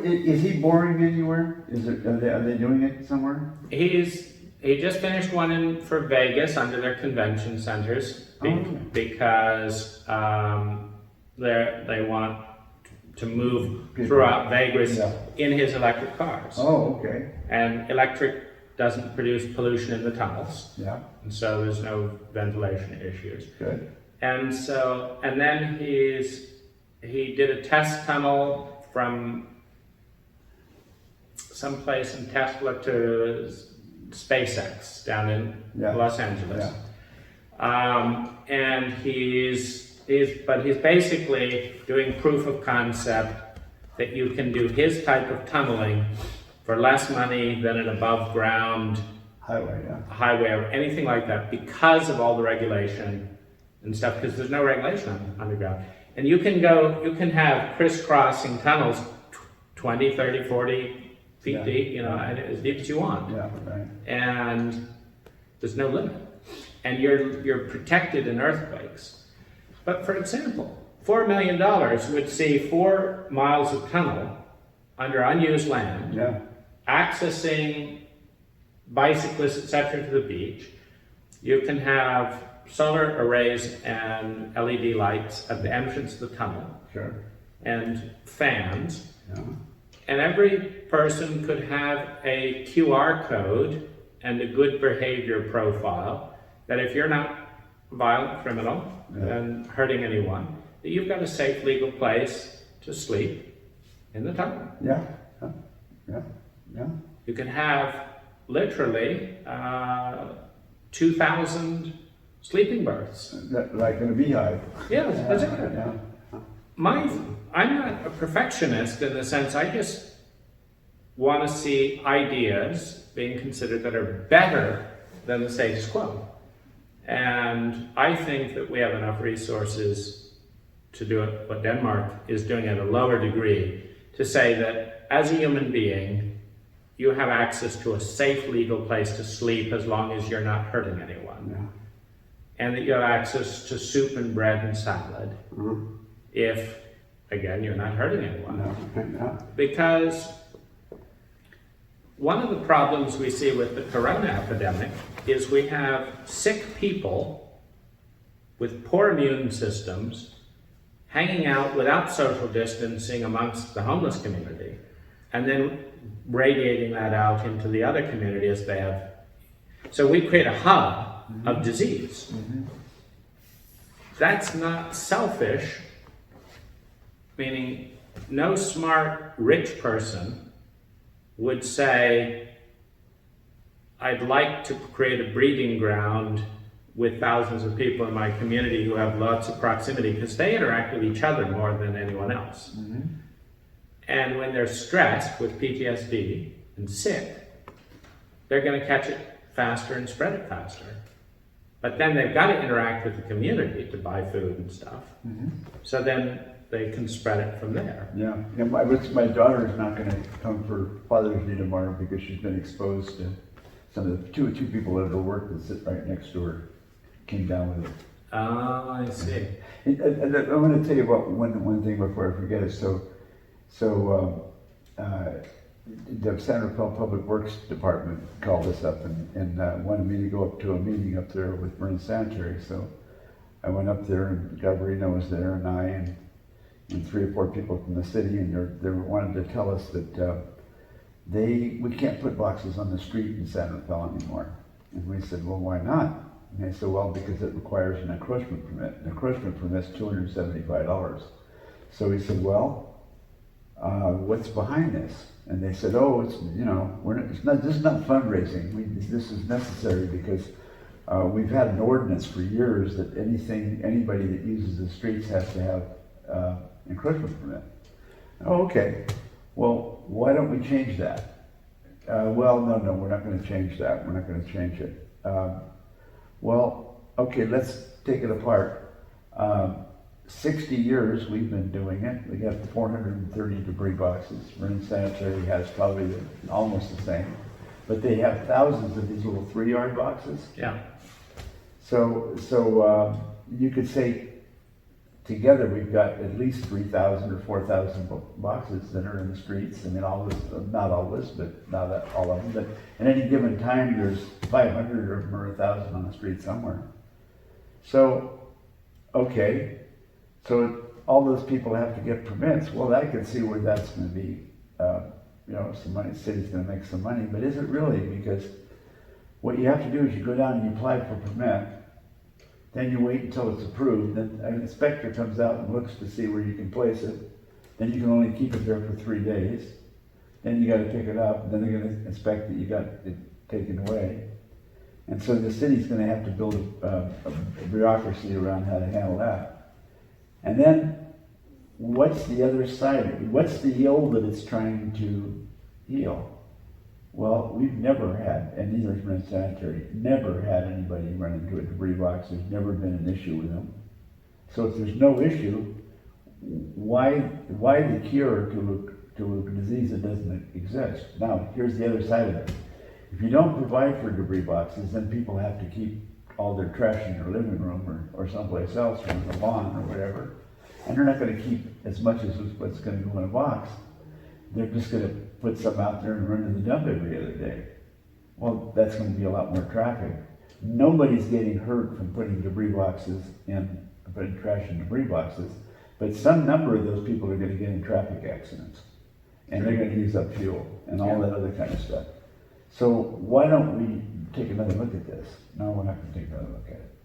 Is he boring anywhere? Are they doing it somewhere? He just finished one for Vegas under their convention centers because they want to move throughout Vegas in his electric cars. Oh, okay. And electric doesn't produce pollution in the tunnels, Yeah. and so there's no ventilation issues. Good. And then he did a test tunnel from someplace in Tesla to SpaceX down in Los Angeles. Yeah. And he's basically doing proof of concept that you can do his type of tunneling for less money than an above ground highway or anything like that, because of all the regulation and stuff, because there's no regulation on underground. And you can have crisscrossing tunnels 20, 30, 40 feet deep, and as deep as you want. Yeah, right. And there's no limit. And you're protected in earthquakes. But for example, $4 million would see 4 miles of tunnel under unused land, accessing bicyclists, etc., to the beach. You can have solar arrays and LED lights at the entrance of the tunnel. Sure. And fans. Yeah. And every person could have a QR code and a good behavior profile that if you're not a violent criminal and hurting anyone, that you've got a safe legal place to sleep in the tunnel. Yeah. You can have literally 2,000 sleeping berths. Like in a beehive. Yeah, that's it. Yeah. I'm not a perfectionist in the sense I just want to see ideas being considered that are better than the status quo. And I think that we have enough resources to do it, what Denmark is doing at a lower degree, to say that as a human being, you have access to a safe legal place to sleep as long as you're not hurting anyone. Yeah. And that you have access to soup and bread and salad if, again, you're not hurting anyone. No. Because one of the problems we see with the corona epidemic is we have sick people with poor immune systems hanging out without social distancing amongst the homeless community, and then radiating that out into the other community as they have. So we create a hub of disease. That's not selfish, meaning no smart rich person would say, I'd like to create a breeding ground with thousands of people in my community who have lots of proximity, because they interact with each other more than anyone else. And when they're stressed with PTSD and sick, they're going to catch it faster and spread it faster. But then they've got to interact with the community to buy food and stuff. So then they can spread it from there. Yeah, and my daughter is not gonna come for Father's Day tomorrow because she's been exposed to some of the two people at her work that sit right next to her came down with it. Oh, I see. And I want to tell you about one thing before I forget it. The San Rafael Public Works Department called us up and wanted me to go up to a meeting up there with Marin Sanitary. So I went up there, and Gabriela was there, and I and 3 or 4 people from the city, and they wanted to tell us that we can't put boxes on the street in San Rafael anymore. And we said, well, why not? And they said, well, because it requires an encroachment permit. An encroachment permit's $275. So we said, well, what's behind this? And they said, oh, it's, you know, this is not fundraising. This is necessary because we've had an ordinance for years that anybody that uses the streets has to have encroachment permit. Oh, okay. Well, why don't we change that? Well, no, we're not going to change that. We're not going to change it. Well, okay, let's take it apart. 60 years we've been doing it. We have 430 debris boxes. Marin Sanitary has probably almost the same, but they have thousands of these little 3-yard boxes. Yeah. So you could say together we've got at least 3,000 or 4,000 boxes that are in the streets. I mean, not always, but not all of them. But at any given time, there's 500 of them or 1,000 on the street somewhere. So, okay. So all those people have to get permits. Well, I can see where that's going to be, some money. The city's going to make some money, but is it really? Because what you have to do is you go down and you apply for a permit, then you wait until it's approved, then an inspector comes out and looks to see where you can place it. Then you can only keep it there for 3 days. Then you got to pick it up, and then they're going to inspect that you got it taken away. And so the city's going to have to build a bureaucracy around how to handle that. And then, what's the other side of it? What's the ill that it's trying to heal? Well, we've never had, and neither has Marin Sanitary, never had anybody run into a debris box. There's never been an issue with them. So if there's no issue, why the cure to a disease that doesn't exist? Now, here's the other side of it. If you don't provide for debris boxes, then people have to keep all their trash in their living room or someplace else, or on the lawn or whatever. And they're not going to keep as much as what's going to go in a box. They're just going to put some out there and run to the dump every other day. Well, that's going to be a lot more traffic. Nobody's getting hurt from putting debris boxes in, putting trash in debris boxes, but some number of those people are going to get in traffic accidents. And they're going to use up fuel and all that other kind of stuff. So why don't we take another look at this? No, we're not going to take another look at it.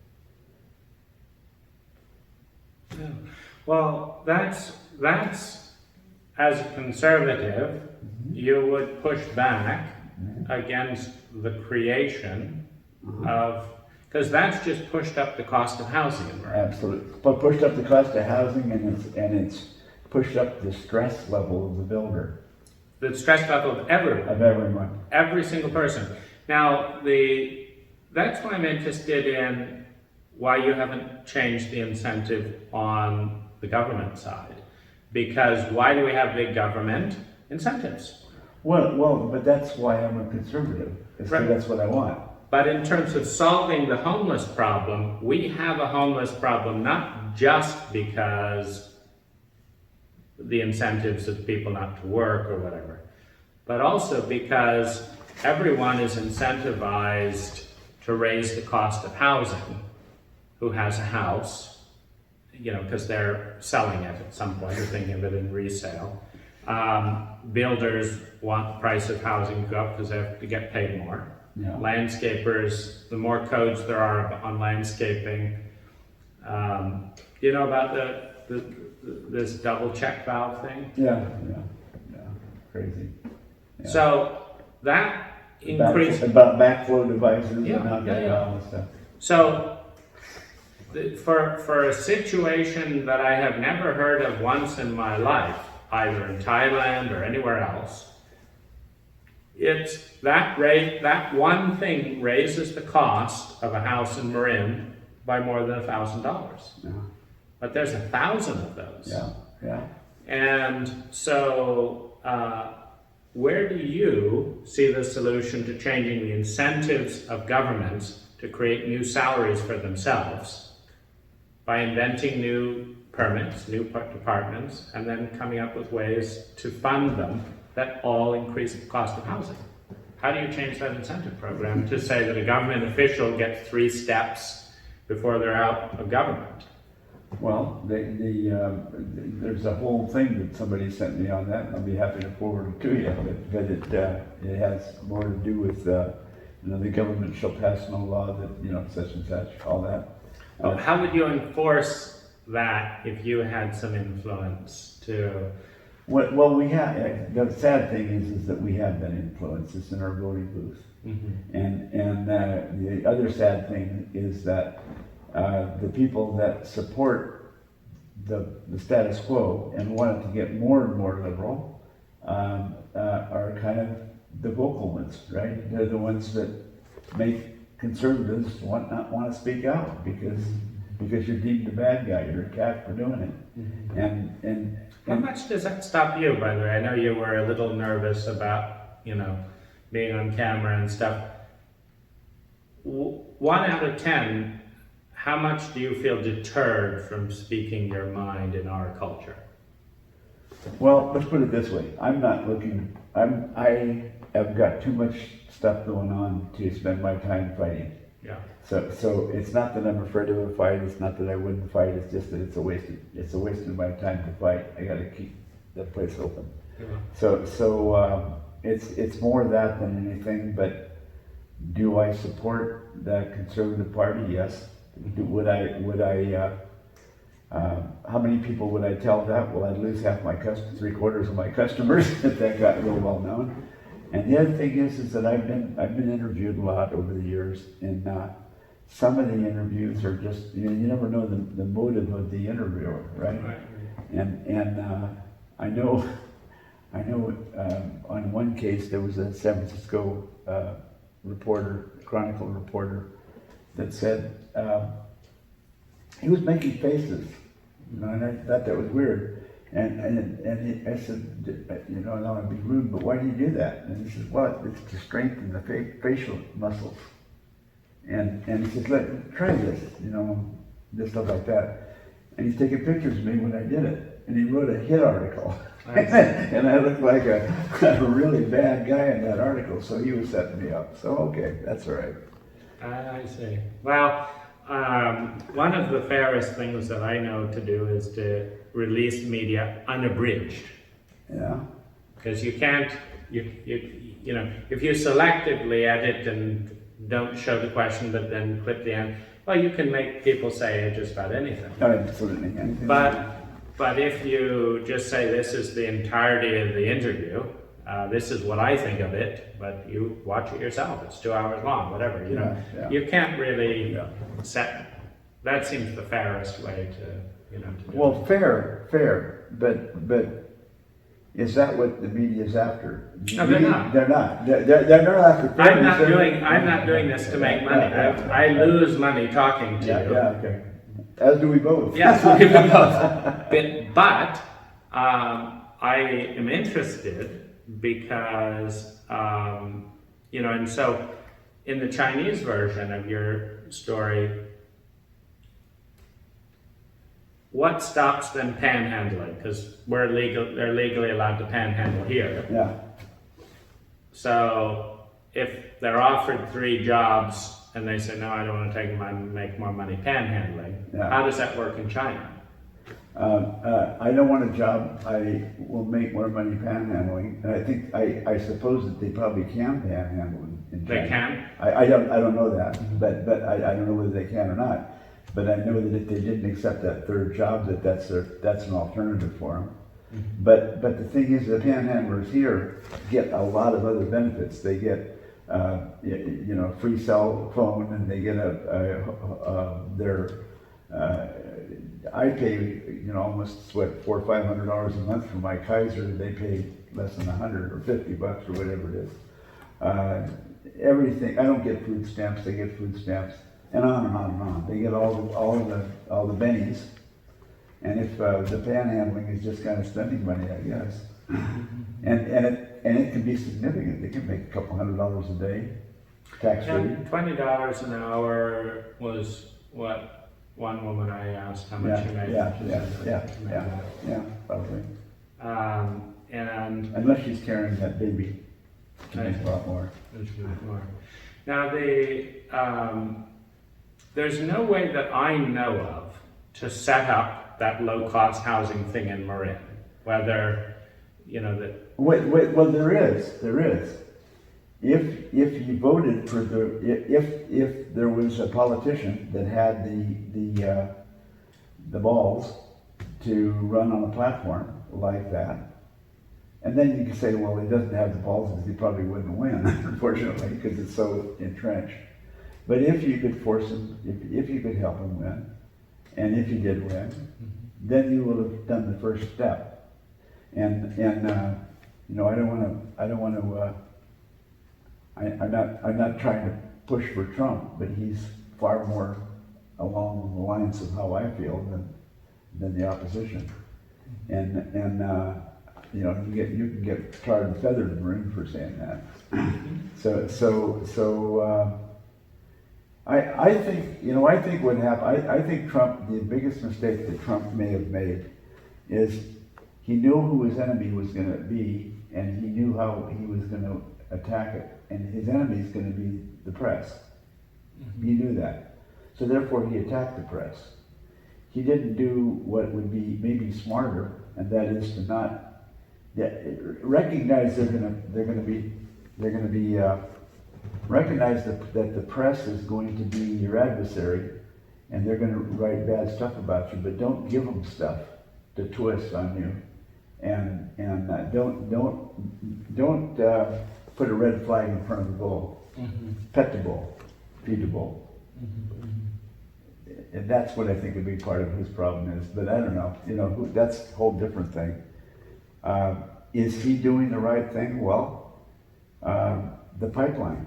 Yeah. Well, that's as a conservative, you would push back against the creation of, because that's just pushed up the cost of housing, right? Absolutely. But pushed up the cost of housing, and it's pushed up the stress level of the builder. The stress level of everyone. Of everyone. Every single person. Now, that's why I'm interested in why you haven't changed the incentive on the government side. Because why do we have big government incentives? Well, but that's why I'm a conservative. Right. That's what I want. But in terms of solving the homeless problem, we have a homeless problem not just because the incentives of people not to work or whatever, but also because everyone is incentivized to raise the cost of housing who has a house, because they're selling it at some point, or thinking of it in resale. Builders want the price of housing to go up because they have to get paid more. Yeah. Landscapers, the more codes there are on landscaping. You know about this double check valve thing? Yeah, crazy. Yeah. So that increase. About backflow devices Yeah, and how yeah, that yeah. all this stuff. So, for a situation that I have never heard of once in my life, either in Thailand or anywhere else, it's that rate, that one thing raises the cost of a house in Marin by more than $1,000. Yeah, But there's 1,000 of those. yeah, yeah. And so, where do you see the solution to changing the incentives of governments to create new salaries for themselves by inventing new permits, new departments, and then coming up with ways to fund them that all increase the cost of housing? How do you change that incentive program to say that a government official gets 3 steps before they're out of government? Well, there's a whole thing that somebody sent me on that, and I'll be happy to forward it to you, but it has more to do with, the government shall pass no law that, such and such, all that. How would you enforce that if you had some influence to? Well, we have, the sad thing is that we have that influence, it's in our voting booth. Mm-hmm. And the other sad thing is that the people that support the status quo and want it to get more and more liberal are kind of the vocal ones, right? They're the ones that make conservatives not want to speak out because you're deemed a bad guy, you're a cat for doing it. Mm-hmm. And How much does that stop you, by the way? I know you were a little nervous about, being on camera and stuff. 1 out of 10, how much do you feel deterred from speaking your mind in our culture? Well, let's put it this way. I'm not looking, I have got too much stuff going on to spend my time fighting. Yeah. So it's not that I'm afraid of a fight, it's not that I wouldn't fight, it's just that it's a waste of my time to fight. I gotta keep that place open. Yeah. So it's more that than anything, but do I support the Conservative Party? Yes. Would I how many people would I tell that? Well, I'd lose half my 3/4 of my customers if that got real well known. And the other thing is that I've been interviewed a lot over the years, and some of the interviews are just, you never know the motive of the interviewer, right? Right. And I know on one case there was a San Francisco Chronicle reporter that said he was making faces, and I thought that was weird. And I said, I don't want to be rude, but why do you do that? And he says, well, it's to strengthen the facial muscles. And he says, try this, just stuff like that. And he's taking pictures of me when I did it. And he wrote a hit article. Nice. And I looked like a really bad guy in that article, so he was setting me up. So, okay, that's all right. I see. Well, one of the fairest things that I know to do is to release media unabridged. Yeah. Because you can't, if you selectively edit and don't show the question but then clip the end, well, you can make people say just about anything. Absolutely. Anything. But if you just say this is the entirety of the interview, this is what I think of it, but you watch it yourself. It's 2 hours long, whatever. Yeah. You can't really set. That seems the fairest way to to do Well, it. fair, but is that what the media is after? No, they're not. They're not. They're not after. I'm not doing this to make money. I lose money talking to you. Yeah, okay. As do we both. Yes, we both. But I am interested because and so in the Chinese version of your story, what stops them panhandling? Because they're legally allowed to panhandle here. Yeah. So if they're offered 3 jobs and they say, no, I don't want to make more money panhandling, how does that work in China? I don't want a job. I will make more money panhandling, and I think I suppose that they probably can panhandle in China. They can? I don't know that, but I don't know whether they can or not. But I know that if they didn't accept that 3rd job, that's an alternative for them. But the thing is, the panhandlers here get a lot of other benefits. They get free cell phone, and they get I pay, almost $400 or $500 a month for my Kaiser. They pay less than $100 or $50 or whatever it is. Everything. I don't get food stamps. They get food stamps, and on and on and on. They get all the bennies. And if the panhandling is just kind of spending money, I guess, and it can be significant. They can make a couple $100 a day, tax free. Yeah, $20 an hour was what one woman I asked how much she made. Yeah, probably. And unless she's carrying that baby, she makes a lot more. Now there's no way that I know of to set up that low-cost housing thing in Marin, whether that. Well, there is. If you voted for if there was a politician that had the balls to run on a platform like that, and then you can say, well, he doesn't have the balls because he probably wouldn't win, unfortunately, because it's so entrenched. But if you could force him, if you could help him win, and if he did win, then you will have done the first step. And I don't want to. I'm not trying to push for Trump, but he's far more along the lines of how I feel than the opposition. And you can get tarred and feathered in the room for saying that. I think what happened. I think Trump. The biggest mistake that Trump may have made is he knew who his enemy was going to be, and he knew how he was going to attack it. And his enemy is going to be the press. He knew that, so therefore he attacked the press. He didn't do what would be maybe smarter, and that is to not recognize recognize that the press is going to be your adversary, and they're going to write bad stuff about you, but don't give them stuff to twist on you, and don't put a red flag in front of the bull. Pet the bull, feed the bull. And that's what I think a big part of his problem is. But I don't know. That's a whole different thing. Is he doing the right thing? Well, the pipeline.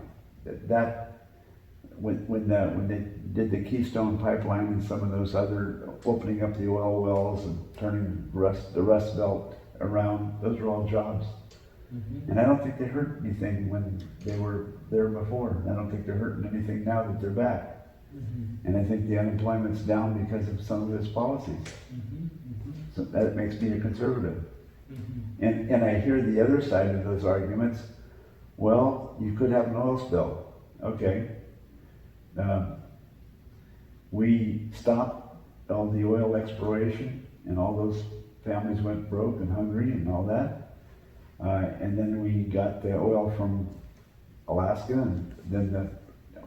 When they did the Keystone Pipeline and some of those other opening up the oil wells and turning the Rust Belt around, those are all jobs. And I don't think they hurt anything when they were there before. And I don't think they're hurting anything now that they're back. And I think the unemployment's down because of some of his policies. So that makes me a conservative. And I hear the other side of those arguments. Well, you could have an oil spill. Okay. We stopped all the oil exploration, and all those families went broke and hungry and all that. And then we got the oil from Alaska, and then the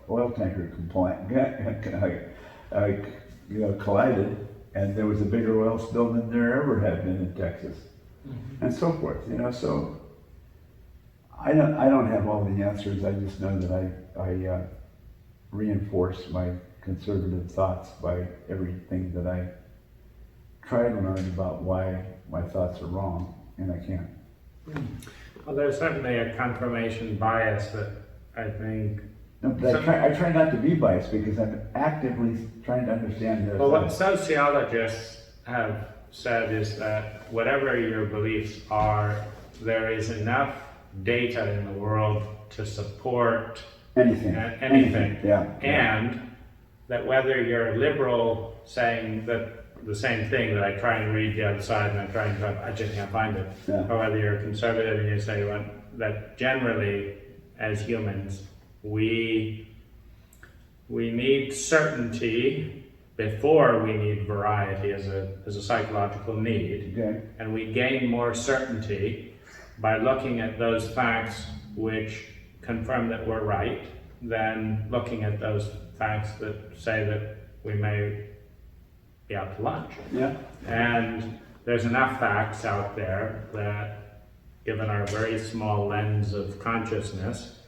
oil tanker collided, and there was a bigger oil spill than there ever had been in Texas, and so forth. So I don't have all the answers. I just know that I reinforce my conservative thoughts by everything that I try to learn about why my thoughts are wrong, and I can't. Well, there's certainly a confirmation bias that I think. No, but I try not to be biased because I'm actively trying to understand their Well, what sociologists have said is that whatever your beliefs are, there is enough data in the world to support anything. Yeah. And that whether you're a liberal saying that the same thing, that I try and read the other side and I just can't find it, or whether you're a conservative and you say that generally as humans we need certainty before we need variety as a psychological need. Okay. And we gain more certainty by looking at those facts which confirm that we're right than looking at those facts that say that we may be out to lunch. Yeah. And there's enough facts out there that, given our very small lens of consciousness,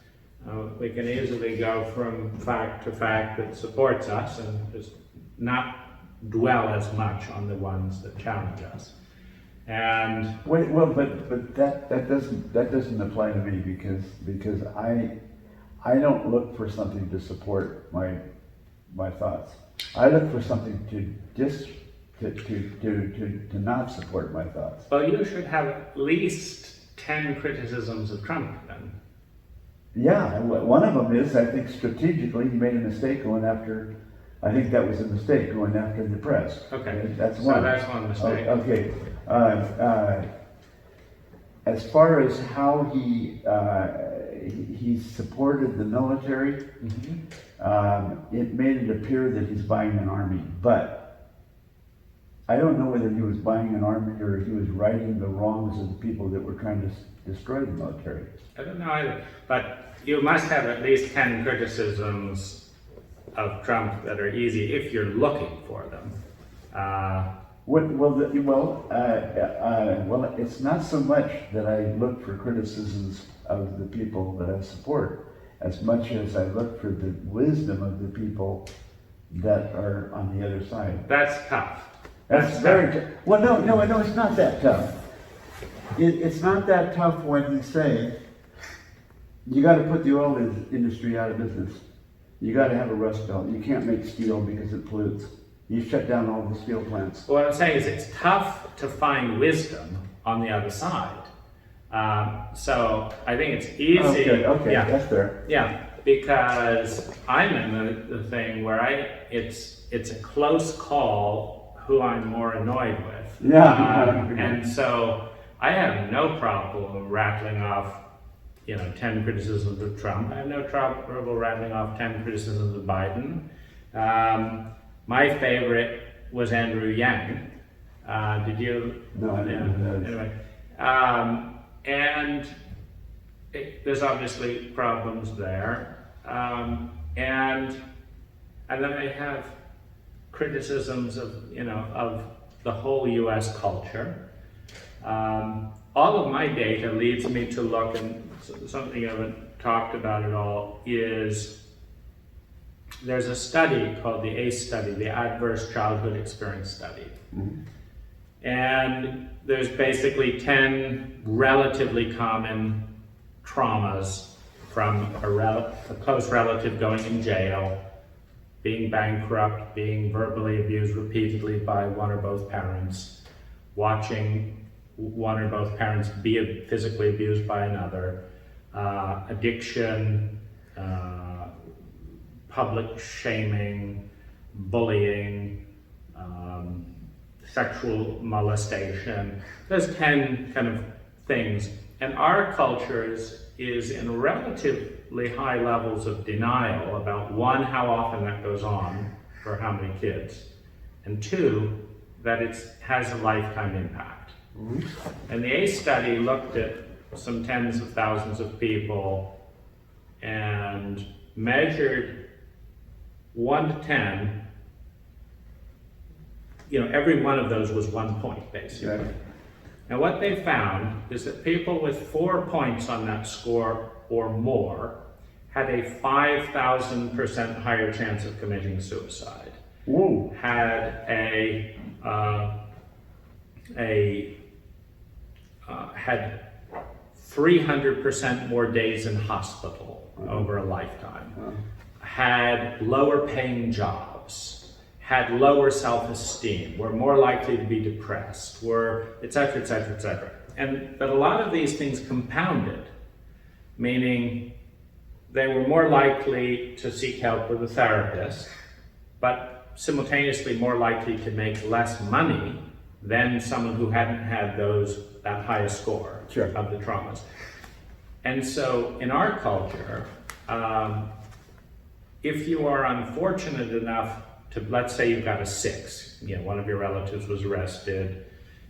We can easily go from fact to fact that supports us and just not dwell as much on the ones that challenge us. And Wait, well, but that doesn't apply to me because I don't look for something to support my thoughts. I look for something to not support my thoughts. well, you should have at least 10 criticisms of Trump then. Yeah, one of them is, I think strategically, he made a mistake going after, I think that was a mistake, going after the press. Okay, That's so one. that's one mistake. Okay. As far as how he supported the military, it made it appear that he's buying an army, but I don't know whether he was buying an army or he was righting the wrongs of the people that were trying to destroy the military. I don't know either, but you must have at least 10 criticisms of Trump that are easy if you're looking for them. Well, it's not so much that I look for criticisms of the people that I support, as much as I look for the wisdom of the people that are on the other side. That's tough. That's very tough. Well, no, it's not that tough. It's not that tough when you say, you gotta put the oil industry out of business. You gotta have a rust belt. You can't make steel because it pollutes. You shut down all the steel plants. What I'm saying is it's tough to find wisdom on the other side. So I think it's easy. Okay, yeah, that's fair. yeah, because I'm in the thing where it's a close call who I'm more annoyed with. Yeah. And so I have no problem rattling off 10 criticisms of Trump. I have no trouble rattling off 10 criticisms of Biden. My favorite was Andrew Yang. Did you? No, I didn't. Anyway, and there's obviously problems there. And then I have criticisms of the whole U.S. culture. All of my data leads me to look, and something I haven't talked about at all is there's a study called the ACE study, the Adverse Childhood Experience Study. Mm-hmm. And there's basically 10 relatively common traumas from a close relative going in jail, being bankrupt, being verbally abused repeatedly by one or both parents, watching one or both parents be physically abused by another, addiction, public shaming, bullying, sexual molestation. There's 10 kind of things. And our culture is in relatively high levels of denial about one, how often that goes on for how many kids, and two, that it has a lifetime impact. Mm-hmm. And the ACE study looked at some tens of thousands of people and measured 1 to 10. Every one of those was 1 point, basically. Yeah. And what they found is that people with 4 points on that score or more had a 5,000% higher chance of committing suicide. Whoa. Had had 300% more days in hospital over a lifetime. Had lower paying jobs, had lower self-esteem, were more likely to be depressed, were et cetera, et cetera, et cetera. And that a lot of these things compounded, meaning they were more likely to seek help with a therapist, but simultaneously more likely to make less money than someone who hadn't had that highest score of the traumas. And so in our culture, if you are unfortunate enough to, let's say you've got a 6, one of your relatives was arrested,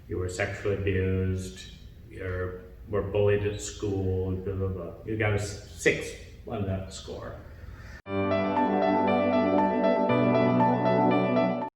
you were sexually abused, you were bullied at school, blah, blah, blah. You got a 6 on that score.